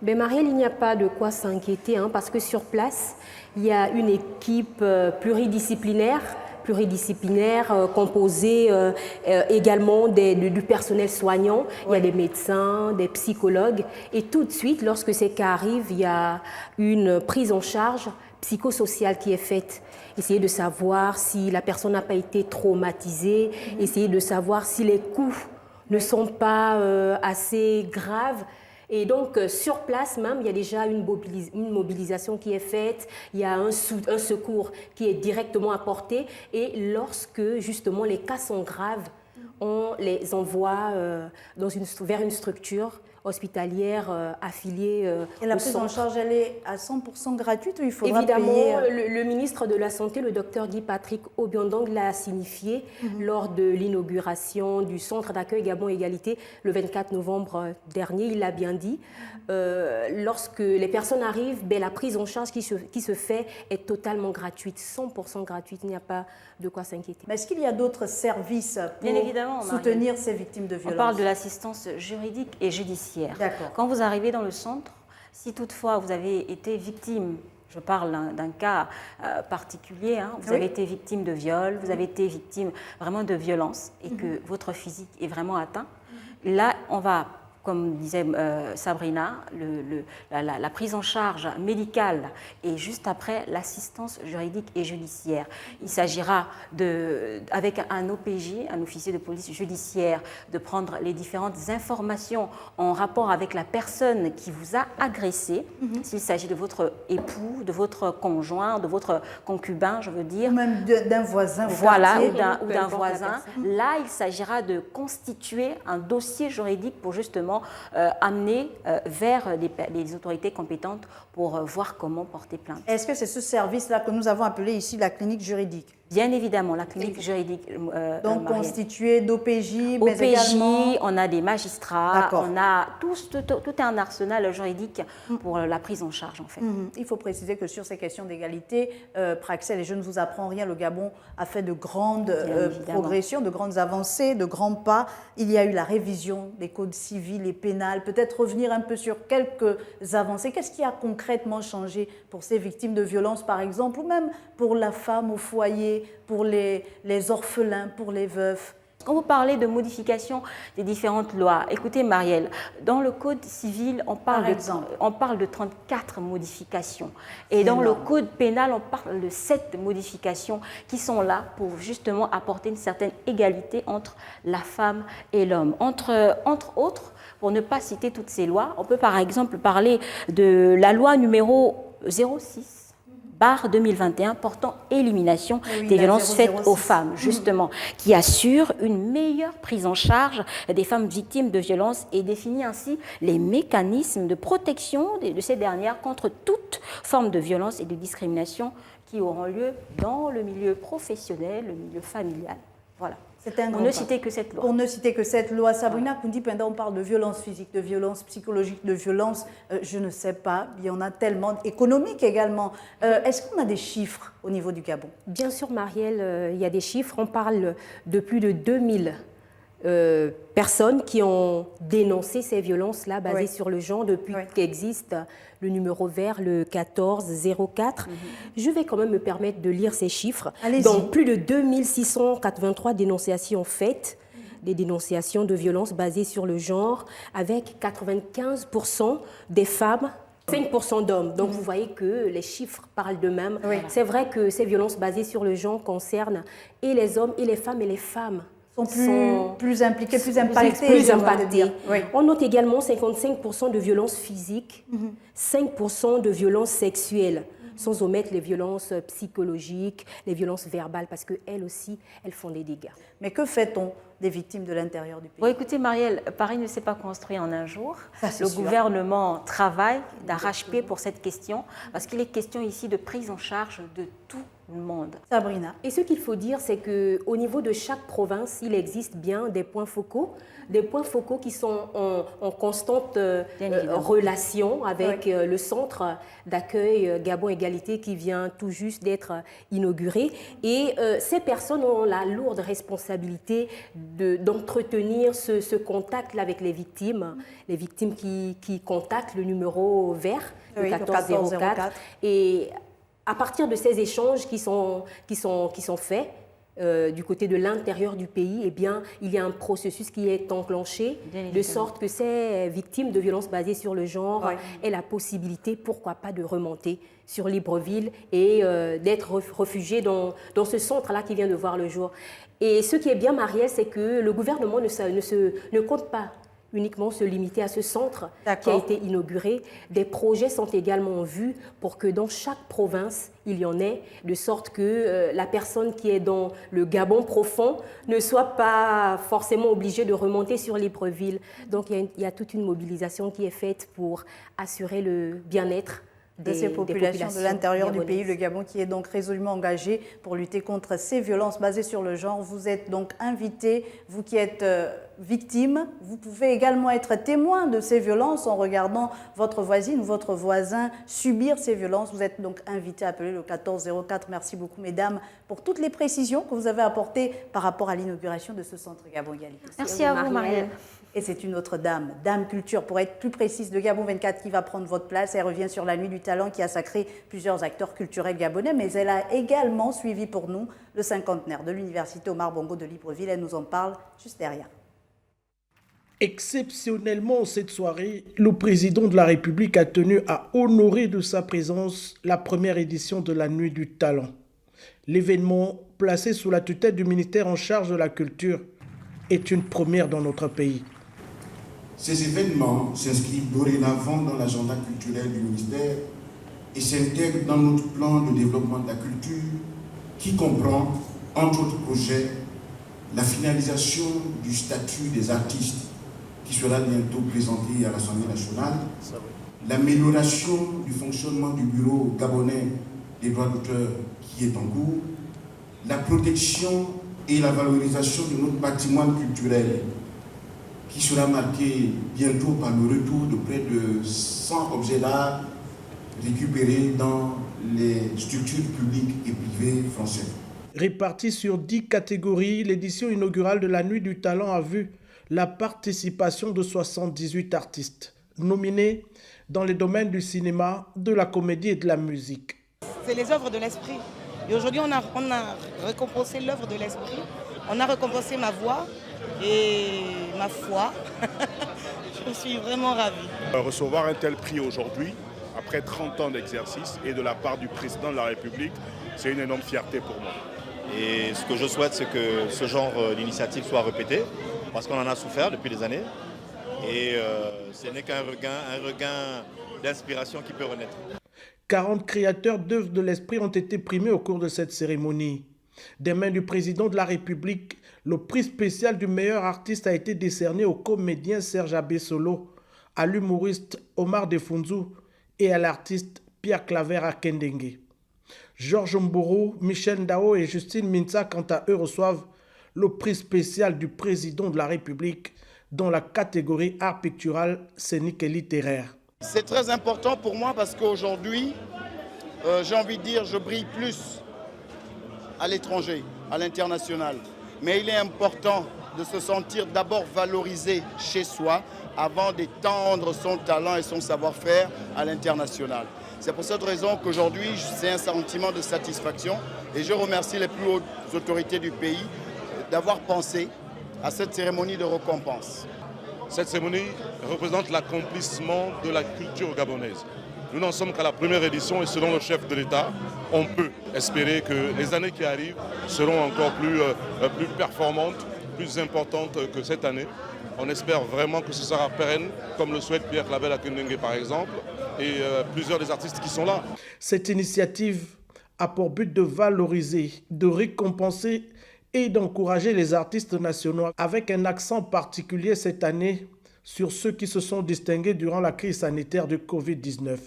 Speaker 8: Ben Marielle, il n'y a pas de quoi s'inquiéter parce que sur place, il y a une équipe pluridisciplinaire composée également du personnel soignant. Il y a des médecins, des psychologues. Et tout de suite, lorsque ces cas arrivent, il y a une prise en charge psychosociale qui est faite. Essayer de savoir si la personne n'a pas été traumatisée, essayer de savoir si les coups ne sont pas assez graves. Et donc, sur place même, il y a déjà une mobilisation qui est faite, il y a un secours qui est directement apporté. Et lorsque, justement, les cas sont graves, on les envoie vers une structure hospitalière affiliée
Speaker 1: Et la
Speaker 8: au
Speaker 1: prise en
Speaker 8: centre.
Speaker 1: charge, elle est à 100% gratuite ou il faudra
Speaker 8: Évidemment,
Speaker 1: payer
Speaker 8: le ministre de la Santé, le docteur Guy-Patrick Obiondong, l'a signifié lors de l'inauguration du centre d'accueil Gabon Égalité le 24 novembre dernier. Il l'a bien dit. Lorsque les personnes arrivent, la prise en charge qui se fait est totalement gratuite, 100% gratuite. Il n'y a pas de quoi s'inquiéter.
Speaker 1: Mais est-ce qu'il y a d'autres services pour
Speaker 7: Bien évidemment,
Speaker 1: soutenir ces victimes de
Speaker 7: On
Speaker 1: violences?
Speaker 7: parle de l'assistance juridique et judiciaire.
Speaker 1: D'accord.
Speaker 7: Quand vous arrivez dans le centre, si toutefois vous avez été victime, je parle d'un cas particulier, vous avez été victime de viol, vous avez été victime vraiment de violence et que votre physique est vraiment atteint, là on va, comme disait Sabrina, la prise en charge médicale et juste après l'assistance juridique et judiciaire. Il s'agira, avec un OPJ, un officier de police judiciaire, de prendre les différentes informations en rapport avec la personne qui vous a agressé, s'il s'agit de votre époux, de votre conjoint, de votre concubin, je veux dire.
Speaker 1: Ou même d'un voisin.
Speaker 7: Voilà,
Speaker 1: quartier.
Speaker 7: ou d'un voisin. Là, il s'agira de constituer un dossier juridique pour justement amener vers les autorités compétentes pour voir comment porter plainte.
Speaker 1: Est-ce que c'est ce service-là que nous avons appelé ici la clinique juridique?
Speaker 7: Bien évidemment, la clinique juridique.
Speaker 1: Donc constituée d'OPJ, mais
Speaker 7: OPJ,
Speaker 1: également...
Speaker 7: on a des magistrats,
Speaker 1: D'accord.
Speaker 7: on a tout un arsenal juridique pour la prise en charge en fait.
Speaker 1: Il faut préciser que sur ces questions d'égalité, Praxel, et je ne vous apprends rien, le Gabon a fait de grandes progressions, de grandes avancées, de grands pas. Il y a eu la révision des codes civils et pénals. Peut-être revenir un peu sur quelques avancées. Qu'est-ce qui a concrètement changé pour ces victimes de violences, par exemple, ou même pour la femme au foyer, pour les orphelins, pour les veufs?
Speaker 7: Quand vous parlez de modification des différentes lois, écoutez Marielle, dans le Code civil, on parle de 34 modifications. Et dans le Code pénal, on parle de 7 modifications qui sont là pour justement apporter une certaine égalité entre la femme et l'homme. Entre autres, pour ne pas citer toutes ces lois, on peut par exemple parler de la loi numéro 06/2021 portant élimination des violences faites aux femmes, justement, qui assure une meilleure prise en charge des femmes victimes de violences et définit ainsi les mécanismes de protection de ces dernières contre toute forme de violence et de discrimination qui auront lieu dans le milieu professionnel, le milieu familial. Voilà. Pour ne citer que cette loi.
Speaker 1: Pour ne citer que cette loi. Sabrina Kundi-Penda, on parle de violence physique, de violence psychologique, de violence, je ne sais pas, il y en a tellement, économiques également. Est-ce qu'on a des chiffres au niveau du Gabon?
Speaker 8: Bien sûr, Marielle, il y a des chiffres. On parle de plus de 2000 personnes qui ont dénoncé ces violences-là basées sur le genre depuis qu'existe le numéro vert, le 1404. Je vais quand même me permettre de lire ces chiffres. Donc, plus de 2683 dénonciations faites, des dénonciations de violences basées sur le genre, avec 95% des femmes, 5% d'hommes. Donc, vous voyez que les chiffres parlent d'eux-mêmes. C'est vrai que ces violences basées sur le genre concernent et les hommes, et les femmes,
Speaker 1: sont plus impliqués, plus impactés.
Speaker 8: On note également 55% de violences physiques, 5% de violences sexuelles, sans omettre les violences psychologiques, les violences verbales, parce qu'elles aussi, elles font des dégâts.
Speaker 1: Mais que fait-on des victimes de l'intérieur du pays?
Speaker 7: Bon, écoutez, Marielle, Paris ne s'est pas construit en un jour. Le gouvernement travaille d'arrache-pied pour cette question, parce qu'il est question ici de prise en charge de tout le monde.
Speaker 1: Sabrina.
Speaker 8: Et ce qu'il faut dire, c'est qu'au niveau de chaque province, il existe bien des points focaux qui sont en constante relation avec le centre d'accueil Gabon Égalité qui vient tout juste d'être inauguré. Et ces personnes ont la lourde responsabilité d'entretenir ce contact-là avec les victimes qui contactent le numéro vert, le 1404. Et à partir de ces échanges qui sont faits, du côté de l'intérieur du pays, eh bien, il y a un processus qui est enclenché de sorte que ces victimes de violences basées sur le genre aient la possibilité, pourquoi pas, de remonter sur Libreville et d'être réfugiées dans ce centre-là qui vient de voir le jour. Et ce qui est bien, Marielle, c'est que le gouvernement ne compte pas uniquement se limiter à ce centre qui a été inauguré. Des projets sont également vus pour que dans chaque province, il y en ait, de sorte que la personne qui est dans le Gabon profond ne soit pas forcément obligée de remonter sur Libreville. Donc il y a toute une mobilisation qui est faite pour assurer le bien-être
Speaker 1: de ces populations de l'intérieur du pays, le Gabon, qui est donc résolument engagé pour lutter contre ces violences basées sur le genre. Vous êtes donc invité, vous qui êtes victime, vous pouvez également être témoin de ces violences en regardant votre voisine ou votre voisin subir ces violences. Vous êtes donc invité à appeler le 1404. Merci beaucoup, mesdames, pour toutes les précisions que vous avez apportées par rapport à l'inauguration de ce centre Gabon Égalité.
Speaker 7: Merci à vous, Marielle.
Speaker 1: Et c'est une autre dame, Dame Culture, pour être plus précise, de Gabon 24, qui va prendre votre place. Elle revient sur la Nuit du Talent qui a sacré plusieurs acteurs culturels gabonais, mais elle a également suivi pour nous le cinquantenaire de l'Université Omar Bongo de Libreville. Elle nous en parle juste derrière.
Speaker 9: Exceptionnellement, cette soirée, le président de la République a tenu à honorer de sa présence la première édition de la Nuit du Talent. L'événement, placé sous la tutelle du ministère en charge de la culture, est une première dans notre pays.
Speaker 10: Ces événements s'inscrivent dorénavant dans l'agenda culturel du ministère et s'intègrent dans notre plan de développement de la culture qui comprend, entre autres projets, la finalisation du statut des artistes qui sera bientôt présenté à l'Assemblée nationale, l'amélioration du fonctionnement du bureau gabonais des droits d'auteur qui est en cours, la protection et la valorisation de notre patrimoine culturel qui sera marqué bientôt par le retour de près de 100 objets d'art récupérés dans les structures publiques et privées françaises.
Speaker 9: Répartie sur 10 catégories, l'édition inaugurale de la Nuit du Talent a vu la participation de 78 artistes, nominés dans les domaines du cinéma, de la comédie et de la musique.
Speaker 11: C'est les œuvres de l'esprit. Et aujourd'hui, on a récompensé l'œuvre de l'esprit, on a récompensé ma voix et ma foi. Je suis vraiment ravie.
Speaker 12: Recevoir un tel prix aujourd'hui, après 30 ans d'exercice, et de la part du président de la République, c'est une énorme fierté pour moi.
Speaker 13: Et ce que je souhaite, c'est que ce genre d'initiative soit répété, parce qu'on en a souffert depuis des années. Et ce n'est qu'un regain d'inspiration qui peut renaître.
Speaker 9: 40 créateurs d'œuvres de l'esprit ont été primés au cours de cette cérémonie. Des mains du président de la République, le prix spécial du meilleur artiste a été décerné au comédien Serge Abessolo, à l'humoriste Omar Defunzu et à l'artiste Pierre Claver Akendengue. Georges Mboro, Michel Ndao et Justine Minsa, quant à eux, reçoivent le prix spécial du président de la République dans la catégorie art pictural, scénique et littéraire.
Speaker 14: C'est très important pour moi parce qu'aujourd'hui, j'ai envie de dire, je brille plus à l'étranger, à l'international. Mais il est important de se sentir d'abord valorisé chez soi avant d'étendre son talent et son savoir-faire à l'international. C'est pour cette raison qu'aujourd'hui, c'est un sentiment de satisfaction et je remercie les plus hautes autorités du pays d'avoir pensé à cette cérémonie de récompense.
Speaker 12: Cette cérémonie représente l'accomplissement de la culture gabonaise. Nous n'en sommes qu'à la première édition et selon le chef de l'État, on peut espérer que les années qui arrivent seront encore plus performantes, plus importantes que cette année. On espère vraiment que ce sera pérenne, comme le souhaite Pierre Claver Akendengue par exemple, et plusieurs des artistes qui sont là.
Speaker 9: Cette initiative a pour but de valoriser, de récompenser et d'encourager les artistes nationaux, avec un accent particulier cette année sur ceux qui se sont distingués durant la crise sanitaire du Covid-19.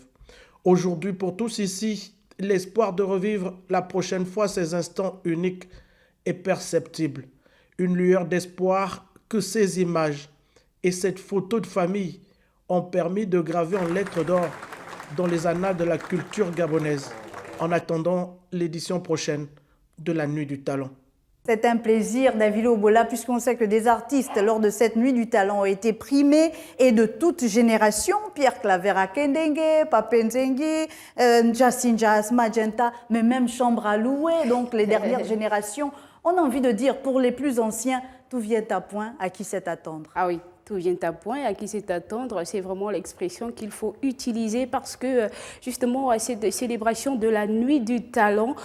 Speaker 9: Aujourd'hui, pour tous ici, l'espoir de revivre la prochaine fois ces instants uniques est perceptible. Une lueur d'espoir que ces images et cette photo de famille ont permis de graver en lettres d'or dans les annales de la culture gabonaise, en attendant l'édition prochaine de la Nuit du Talent.
Speaker 1: C'est un plaisir, David Obola, puisqu'on sait que des artistes, lors de cette Nuit du Talent, ont été primés et de toute génération. Pierre Claver Akendengue, Papenzengue, Justin Jas, Magenta, mais même Chambre à louer. Donc les dernières générations On a envie de dire, pour les plus anciens, tout vient à point, à qui c'est attendre.
Speaker 15: Ah oui, tout vient à point, à qui c'est attendre, c'est vraiment l'expression qu'il faut utiliser parce que justement, à cette célébration de la nuit du talent,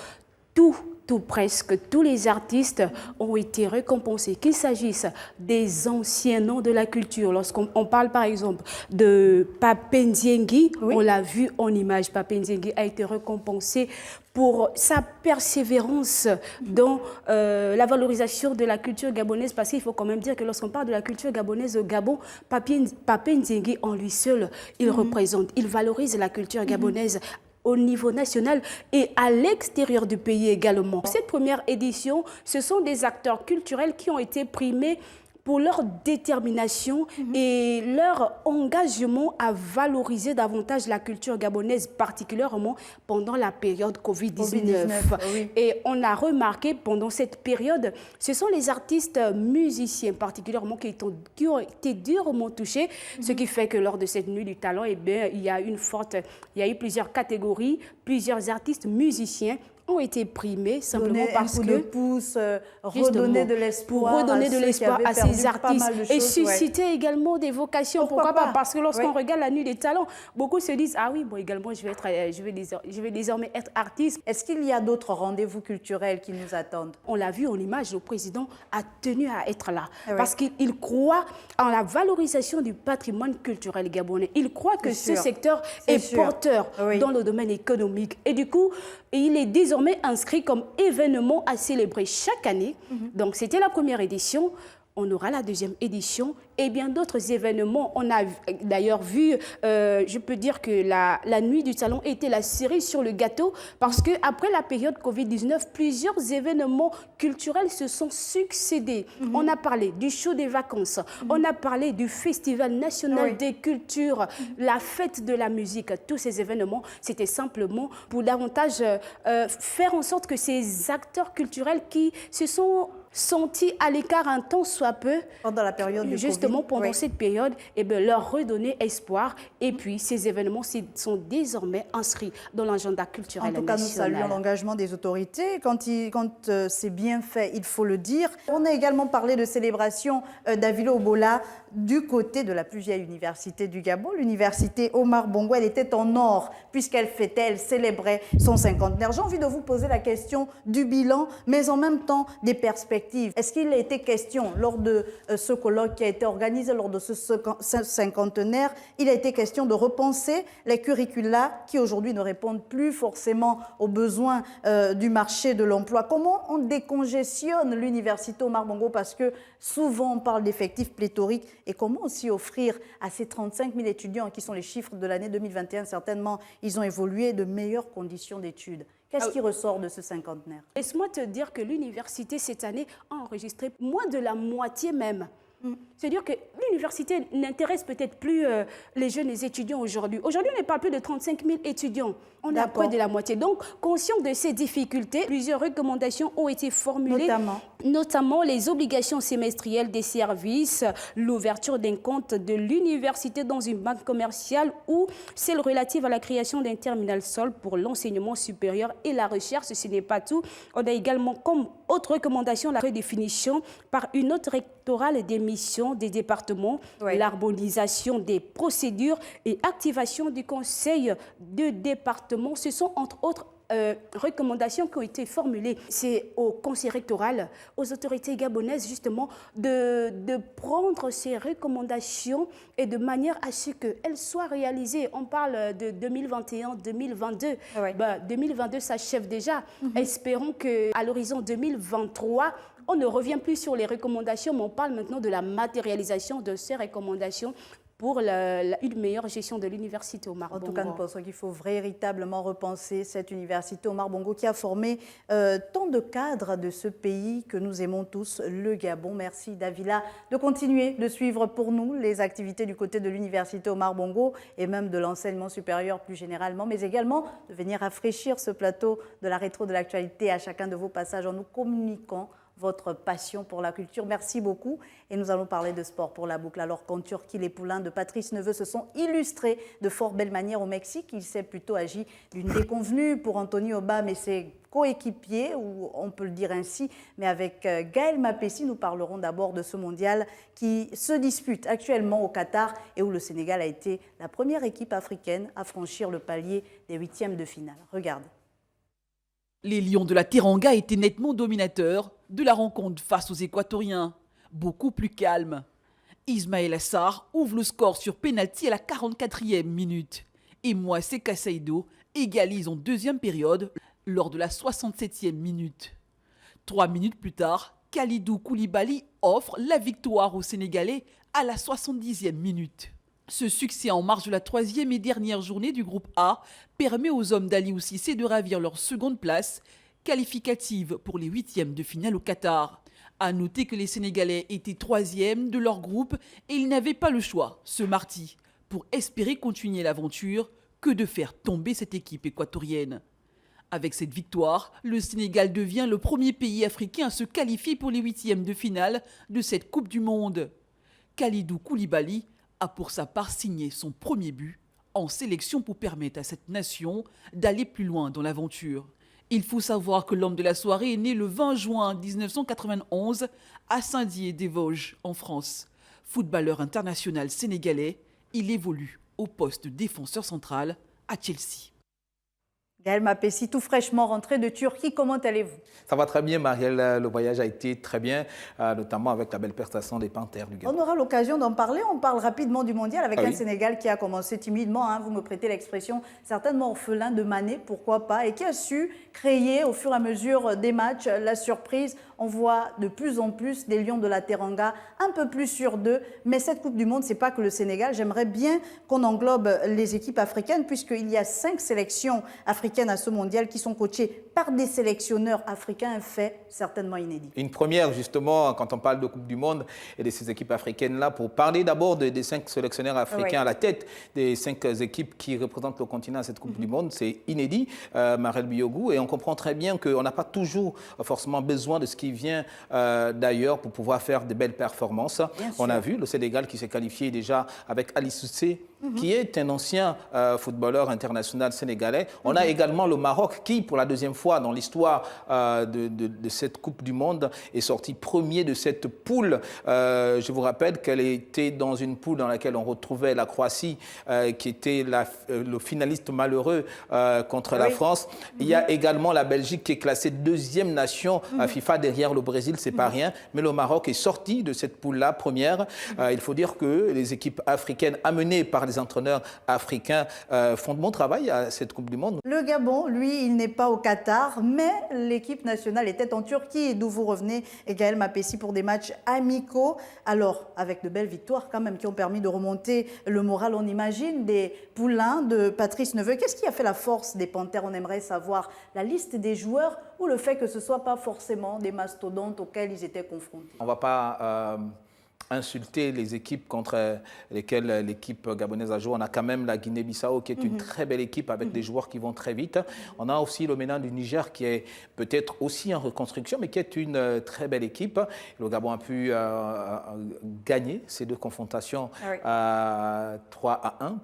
Speaker 15: presque tous les artistes ont été récompensés, qu'il s'agisse des anciens noms de la culture. Lorsqu'on parle par exemple de Pape Nziengi, on l'a vu en image, Pape Nziengi a été récompensé pour sa persévérance dans la valorisation de la culture gabonaise, parce qu'il faut quand même dire que lorsqu'on parle de la culture gabonaise au Gabon, Pape Nziengi en lui seul, il représente, il valorise la culture gabonaise au niveau national et à l'extérieur du pays également. Cette première édition, ce sont des acteurs culturels qui ont été primés pour leur détermination et leur engagement à valoriser davantage la culture gabonaise, particulièrement pendant la période Covid-19. Et on a remarqué pendant cette période, ce sont les artistes musiciens particulièrement qui ont été durement touchés, ce qui fait que lors de cette nuit du talent, il y a eu plusieurs catégories, plusieurs artistes musiciens ont été primés simplement parce que...
Speaker 1: de pouce, redonner de l'espoir
Speaker 15: pour redonner de l'espoir à ces artistes et susciter également des vocations. Pourquoi pas? Parce que lorsqu'on regarde la nuit des talents, beaucoup se disent « Ah oui, bon, également, je vais désormais être artiste. »
Speaker 1: Est-ce qu'il y a d'autres rendez-vous culturels qui nous attendent?
Speaker 15: On l'a vu en image, le président a tenu à être là parce qu'il croit en la valorisation du patrimoine culturel gabonais. Il croit que ce secteur est porteur dans le domaine économique. Et du coup, il est désormais inscrit comme événement à célébrer chaque année. Donc, c'était la première édition. On aura la deuxième édition et bien d'autres événements. On a d'ailleurs vu, je peux dire que la nuit du talent était la cerise sur le gâteau parce qu'après la période Covid-19, plusieurs événements culturels se sont succédés. On a parlé du show des vacances, on a parlé du Festival national des cultures, la fête de la musique. Tous ces événements, c'était simplement pour davantage faire en sorte que ces acteurs culturels qui se sont sentis à l'écart un temps soit peu
Speaker 1: pendant la période du
Speaker 15: justement
Speaker 1: Covid.
Speaker 15: Pendant cette période, leur redonner espoir et puis ces événements sont désormais inscrits dans l'agenda culturel national.
Speaker 1: En tout cas, nous saluons l'engagement des autorités. Quand c'est bien fait, il faut le dire. On a également parlé de célébration d'Avilo Obola du côté de la plus vieille université du Gabon, l'université Omar Bongo. Elle était en or puisqu'elle fêtait, elle célébrait son cinquantenaire. J'ai envie de vous poser la question du bilan, mais en même temps des perspectives. Est-ce qu'il a été question, lors de ce colloque qui a été organisé lors de ce cinquantenaire, il a été question de repenser les curricula qui aujourd'hui ne répondent plus forcément aux besoins du marché de l'emploi? Comment on décongestionne l'université Omar Bongo? Parce que souvent on parle d'effectifs pléthoriques. Et comment aussi offrir à ces 35 000 étudiants qui sont les chiffres de l'année 2021, certainement ils ont évolué, de meilleures conditions d'études? Qu'est-ce qui ressort de ce cinquantenaire?
Speaker 15: Laisse-moi te dire que l'université, cette année, a enregistré moins de la moitié même. C'est-à-dire que l'université n'intéresse peut-être plus les jeunes étudiants aujourd'hui. Aujourd'hui, on ne parle plus de 35 000 étudiants. On est à près de la moitié. Donc, conscient de ces difficultés, plusieurs recommandations ont été formulées, notamment les obligations semestrielles des services, l'ouverture d'un compte de l'université dans une banque commerciale ou celle relative à la création d'un terminal sol pour l'enseignement supérieur et la recherche. Ce n'est pas tout. On a également comme autre recommandation la redéfinition par une note rectorale des missions des départements, l'harmonisation des procédures et activation du conseil de département. Ce sont entre autres recommandations qui ont été formulées. C'est au conseil rectoral, aux autorités gabonaises justement de prendre ces recommandations et de manière à ce qu'elles soient réalisées. On parle de 2021-2022. 2022 s'achève déjà. Espérons qu'à l'horizon 2023, on ne revient plus sur les recommandations, mais on parle maintenant de la matérialisation de ces recommandations pour une meilleure gestion de l'université Omar Bongo.
Speaker 1: En tout cas, nous pensons qu'il faut véritablement repenser cette université Omar Bongo qui a formé tant de cadres de ce pays que nous aimons tous, le Gabon. Merci Davila de continuer de suivre pour nous les activités du côté de l'université Omar Bongo et même de l'enseignement supérieur plus généralement, mais également de venir rafraîchir ce plateau de la rétro de l'actualité à chacun de vos passages en nous communiquant votre passion pour la culture. Merci beaucoup. Et nous allons parler de sport pour la boucle. Alors qu'en Turquie, les poulains de Patrice Neveu se sont illustrés de fort belle manière au Mexique. Il s'est plutôt agi d'une déconvenue pour Anthony Oba, mais c'est coéquipier, ou on peut le dire ainsi, mais avec Gaël Mapessi, nous parlerons d'abord de ce mondial qui se dispute actuellement au Qatar et où le Sénégal a été la première équipe africaine à franchir le palier des 8e de finale. Regarde.
Speaker 16: Les Lions de la Teranga étaient nettement dominateurs de la rencontre face aux Équatoriens, beaucoup plus calmes. Ismaël Assar ouvre le score sur pénalty à la 44e minute et Moïse Kassaïdo égalise en deuxième période lors de la 67e minute. 3 minutes plus tard, Kalidou Koulibaly offre la victoire aux Sénégalais à la 70e minute. Ce succès en marge de la 3e et dernière journée du groupe A permet aux hommes d'Aliou Cissé de ravir leur seconde place, qualificative pour les 8e de finale au Qatar. À noter que les Sénégalais étaient 3e de leur groupe et ils n'avaient pas le choix, ce mardi, pour espérer continuer l'aventure, que de faire tomber cette équipe équatorienne. Avec cette victoire, le Sénégal devient le premier pays africain à se qualifier pour les 8e de finale de cette Coupe du Monde. Kalidou Koulibaly a pour sa part signé son premier but en sélection pour permettre à cette nation d'aller plus loin dans l'aventure. Il faut savoir que l'homme de la soirée est né le 20 juin 1991 à Saint-Dié-des-Vosges, en France. Footballeur international sénégalais, il évolue au poste de défenseur central à Chelsea.
Speaker 1: Gaël Mapessi, tout fraîchement rentré de Turquie, comment allez-vous?
Speaker 17: Ça va très bien, Marielle. Le voyage a été très bien, notamment avec la belle prestation des Panthères du Gabon.
Speaker 1: On aura l'occasion d'en parler. On parle rapidement du mondial avec un Sénégal qui a commencé timidement, vous me prêtez l'expression, certainement orphelin de Mané, pourquoi pas, et qui a su créer au fur et à mesure des matchs la surprise. On voit de plus en plus des Lions de la Teranga, un peu plus sur deux. Mais cette Coupe du Monde, ce n'est pas que le Sénégal. J'aimerais bien qu'on englobe les équipes africaines, puisqu'il y a 5 sélections africaines à ce mondial qui sont coachées par des sélectionneurs africains, un fait certainement inédit.
Speaker 17: Une première, justement, quand on parle de Coupe du Monde et de ces équipes africaines-là, pour parler d'abord des 5 sélectionneurs africains à la tête des 5 équipes qui représentent le continent à cette Coupe du Monde, c'est inédit, Marel Biogou, et on comprend très bien qu'on n'a pas toujours forcément besoin de ce qui vient d'ailleurs pour pouvoir faire de belles performances. On a vu le Sénégal qui s'est qualifié déjà avec Ali Soussé, qui est un ancien footballeur international sénégalais. On a également le Maroc qui, pour la deuxième fois dans l'histoire de cette Coupe du Monde, est sorti premier de cette poule. Je vous rappelle qu'elle était dans une poule dans laquelle on retrouvait la Croatie, qui était le finaliste malheureux contre la France. Il y a également la Belgique qui est classée 2e nation à FIFA derrière le Brésil, c'est pas rien. Mais le Maroc est sorti de cette poule-là, première. Il faut dire que les équipes africaines amenées par les entraîneurs africains font de bon travail à cette Coupe du Monde.
Speaker 1: Le Gabon, lui, il n'est pas au Qatar, mais l'équipe nationale était en Turquie, d'où vous revenez, Gaël Mapessi, pour des matchs amicaux. Alors, avec de belles victoires quand même qui ont permis de remonter le moral, on imagine, des poulains de Patrice Neveu. Qu'est-ce qui a fait la force des Panthères? On aimerait savoir la liste des joueurs ou le fait que ce ne soit pas forcément des mastodontes auxquels ils étaient confrontés.
Speaker 17: On ne va pas insulter les équipes contre lesquelles l'équipe gabonaise a joué. On a quand même la Guinée-Bissau qui est une très belle équipe avec des joueurs qui vont très vite. On a aussi le MENA du Niger qui est peut-être aussi en reconstruction mais qui est une très belle équipe. Le Gabon a pu gagner ces 2 confrontations 3-1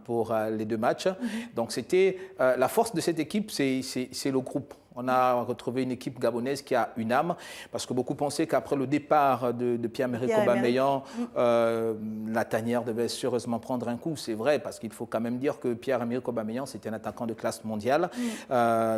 Speaker 17: pour les 2 matchs. Donc c'était la force de cette équipe, c'est le groupe. On a retrouvé une équipe gabonaise qui a une âme, parce que beaucoup pensaient qu'après le départ de Pierre-Emerick Aubameyang, la tanière devait sérieusement prendre un coup. C'est vrai, parce qu'il faut quand même dire que Pierre-Emerick Aubameyang, c'était un attaquant de classe mondiale.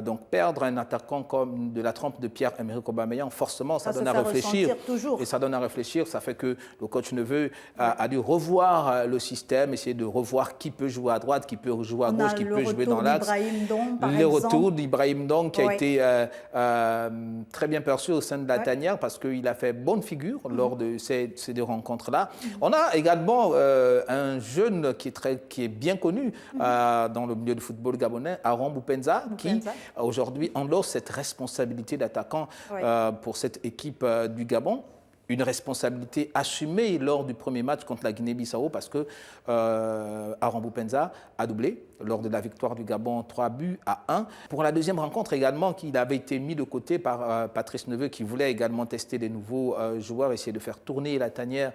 Speaker 17: Donc perdre un attaquant comme de la trempe de Pierre-Emerick Aubameyang, forcément, ça donne à réfléchir. Et ça donne à réfléchir. Ça fait que le coach Neveu a dû revoir le système, essayer de revoir qui peut jouer à droite, qui peut jouer à gauche, qui peut jouer dans l'axe. Le retour d'Ibrahim Dong qui a été très bien perçu au sein de la tanière parce qu'il a fait bonne figure lors de ces 2 rencontres-là. On a également un jeune qui est bien connu dans le milieu du football gabonais, Aaron Boupenza, qui aujourd'hui endosse cette responsabilité d'attaquant pour cette équipe du Gabon. une responsabilité assumée lors du premier match contre la Guinée-Bissau parce que Aaron Boupendza a doublé lors de la victoire du Gabon 3-1. Pour la deuxième rencontre également, il avait été mis de côté par Patrice Neveu qui voulait également tester des nouveaux joueurs, essayer de faire tourner la tanière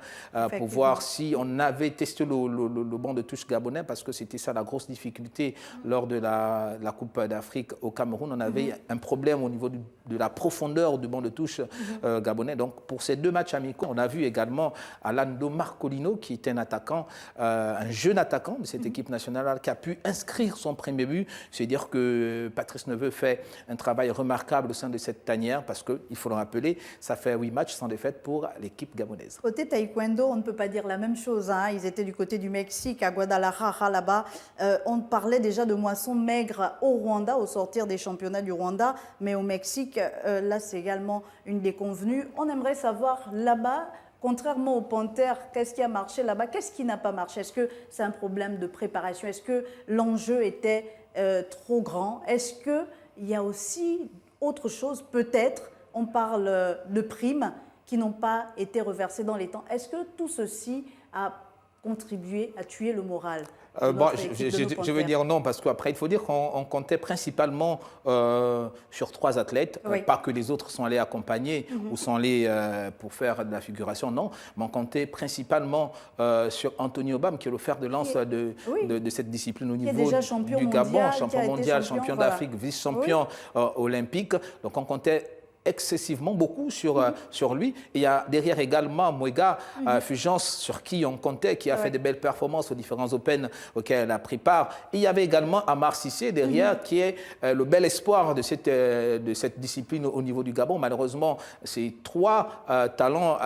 Speaker 17: pour voir si on avait testé le banc de touche gabonais parce que c'était ça la grosse difficulté lors de la Coupe d'Afrique au Cameroun. On avait un problème au niveau de la profondeur du banc de touche gabonais. Donc pour ces deux matchs amicaux, on a vu également Alando Marcolino qui est un attaquant, un jeune attaquant de cette équipe nationale qui a pu inscrire son premier but. C'est dire que Patrice Neveu fait un travail remarquable au sein de cette tanière parce qu'il faut le rappeler, ça fait 8 matchs sans défaite pour l'équipe gabonaise.
Speaker 1: Côté taekwondo, on ne peut pas dire la même chose. Ils étaient du côté du Mexique, à Guadalajara, là-bas. On parlait déjà de moisson maigre au Rwanda, au sortir des championnats du Rwanda. Mais au Mexique, là, c'est également une déconvenue. On aimerait savoir là-bas, contrairement aux Panthères, qu'est-ce qui a marché là-bas? Qu'est-ce qui n'a pas marché? Est-ce que c'est un problème de préparation? Est-ce que l'enjeu était trop grand? Est-ce qu'il y a aussi autre chose? Peut-être, on parle de primes qui n'ont pas été reversées dans les temps. Est-ce que tout ceci a contribué à tuer le moral?
Speaker 17: Je veux dire non, parce qu'après, il faut dire qu'on comptait principalement sur 3 athlètes, pas que les autres sont allés accompagner ou sont allés pour faire de la figuration, non, mais on comptait principalement sur Anthony Obam, qui est le fer de lance de cette discipline au niveau du Gabon, champion mondial, champion d'Afrique, vice-champion olympique. Donc on comptait excessivement beaucoup sur lui. Et il y a derrière également Mwega Fulgence, sur qui on comptait, qui a fait de belles performances aux différents Open auxquels elle a pris part. Et il y avait également Amar Cissé derrière, qui est le bel espoir de cette discipline au niveau du Gabon. Malheureusement, ces 3 talents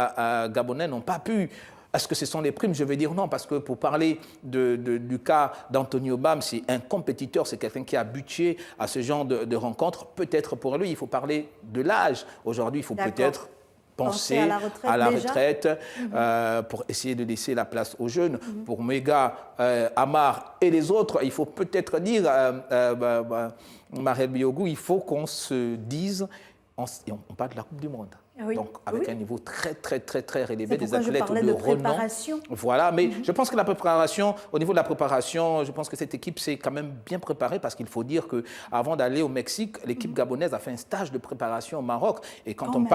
Speaker 17: gabonais n'ont pas pu. Est-ce que ce sont les primes? Je vais dire non, parce que pour parler du cas d'Anthony Obam, c'est un compétiteur, c'est quelqu'un qui a buté à ce genre de rencontres. Peut-être pour lui, il faut parler de l'âge. Aujourd'hui, il faut peut-être penser à la retraite pour essayer de laisser la place aux jeunes. Pour Mwega, Amar et les autres, il faut peut-être dire, Marel Biogou, il faut qu'on se dise, on parle de la Coupe du Monde. Donc, avec un niveau très relevé, des athlètes de renom. Voilà, mais je pense que la préparation, au niveau de la préparation, je pense que cette équipe s'est quand même bien préparée parce qu'il faut dire qu'avant d'aller au Mexique, l'équipe gabonaise a fait un stage de préparation au Maroc. Et quand on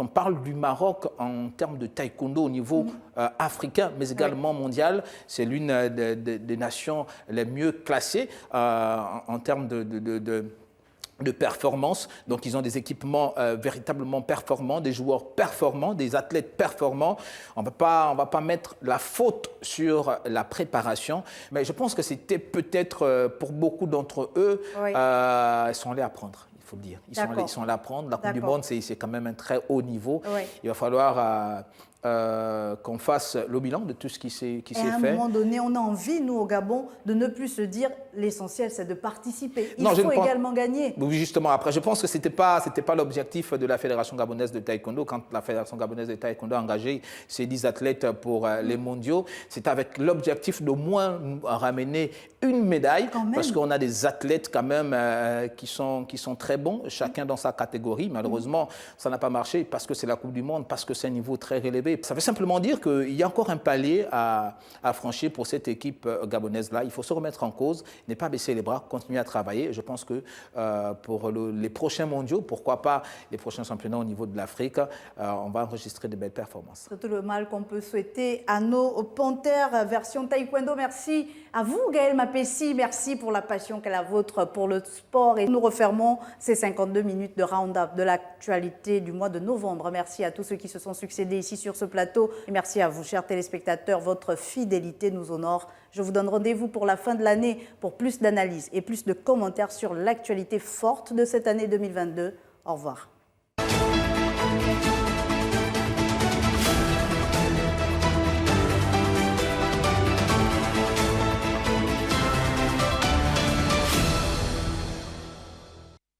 Speaker 17: parle du Maroc en termes de taekwondo au niveau africain, mais également mondial, c'est l'une des nations les mieux classées en termes de performance. Donc, ils ont des équipements véritablement performants, des joueurs performants, des athlètes performants. On va pas mettre la faute sur la préparation, mais je pense que c'était peut-être pour beaucoup d'entre eux, ils sont allés apprendre. Il faut le dire. Ils sont allés apprendre. La Coupe du Monde, c'est quand même un très haut niveau. Il va falloir qu'on fasse le bilan de tout ce qui s'est fait.
Speaker 1: À un moment donné, on a envie, nous, au Gabon, de ne plus se dire l'essentiel, c'est de participer. Il faut également gagner.
Speaker 17: Oui, justement. Après, je pense que ce n'était pas l'objectif de la Fédération gabonaise de taekwondo. Quand la Fédération gabonaise de taekwondo a engagé ses 10 athlètes pour les mondiaux, c'était avec l'objectif d'au moins ramener une médaille, parce qu'on a des athlètes quand même qui sont très bons, chacun dans sa catégorie. Malheureusement, ça n'a pas marché parce que c'est la Coupe du Monde, parce que c'est un niveau très relevé. Ça veut simplement dire qu'il y a encore un palier à franchir pour cette équipe gabonaise-là. Il faut se remettre en cause, ne pas baisser les bras, continuer à travailler. Je pense que pour les prochains mondiaux, pourquoi pas les prochains championnats au niveau de l'Afrique, on va enregistrer de belles performances.
Speaker 1: C'est tout le mal qu'on peut souhaiter à nos Panthères version taekwondo. Merci à vous, Gaëlle Mapessi. Merci pour la passion qu'est la vôtre pour le sport. Et nous refermons ces 52 minutes de round-up de l'actualité du mois de novembre. Merci à tous ceux qui se sont succédés ici sur ce plateau. Et merci à vous, chers téléspectateurs. Votre fidélité nous honore. Je vous donne rendez-vous pour la fin de l'année pour plus d'analyses et plus de commentaires sur l'actualité forte de cette année 2022. Au revoir.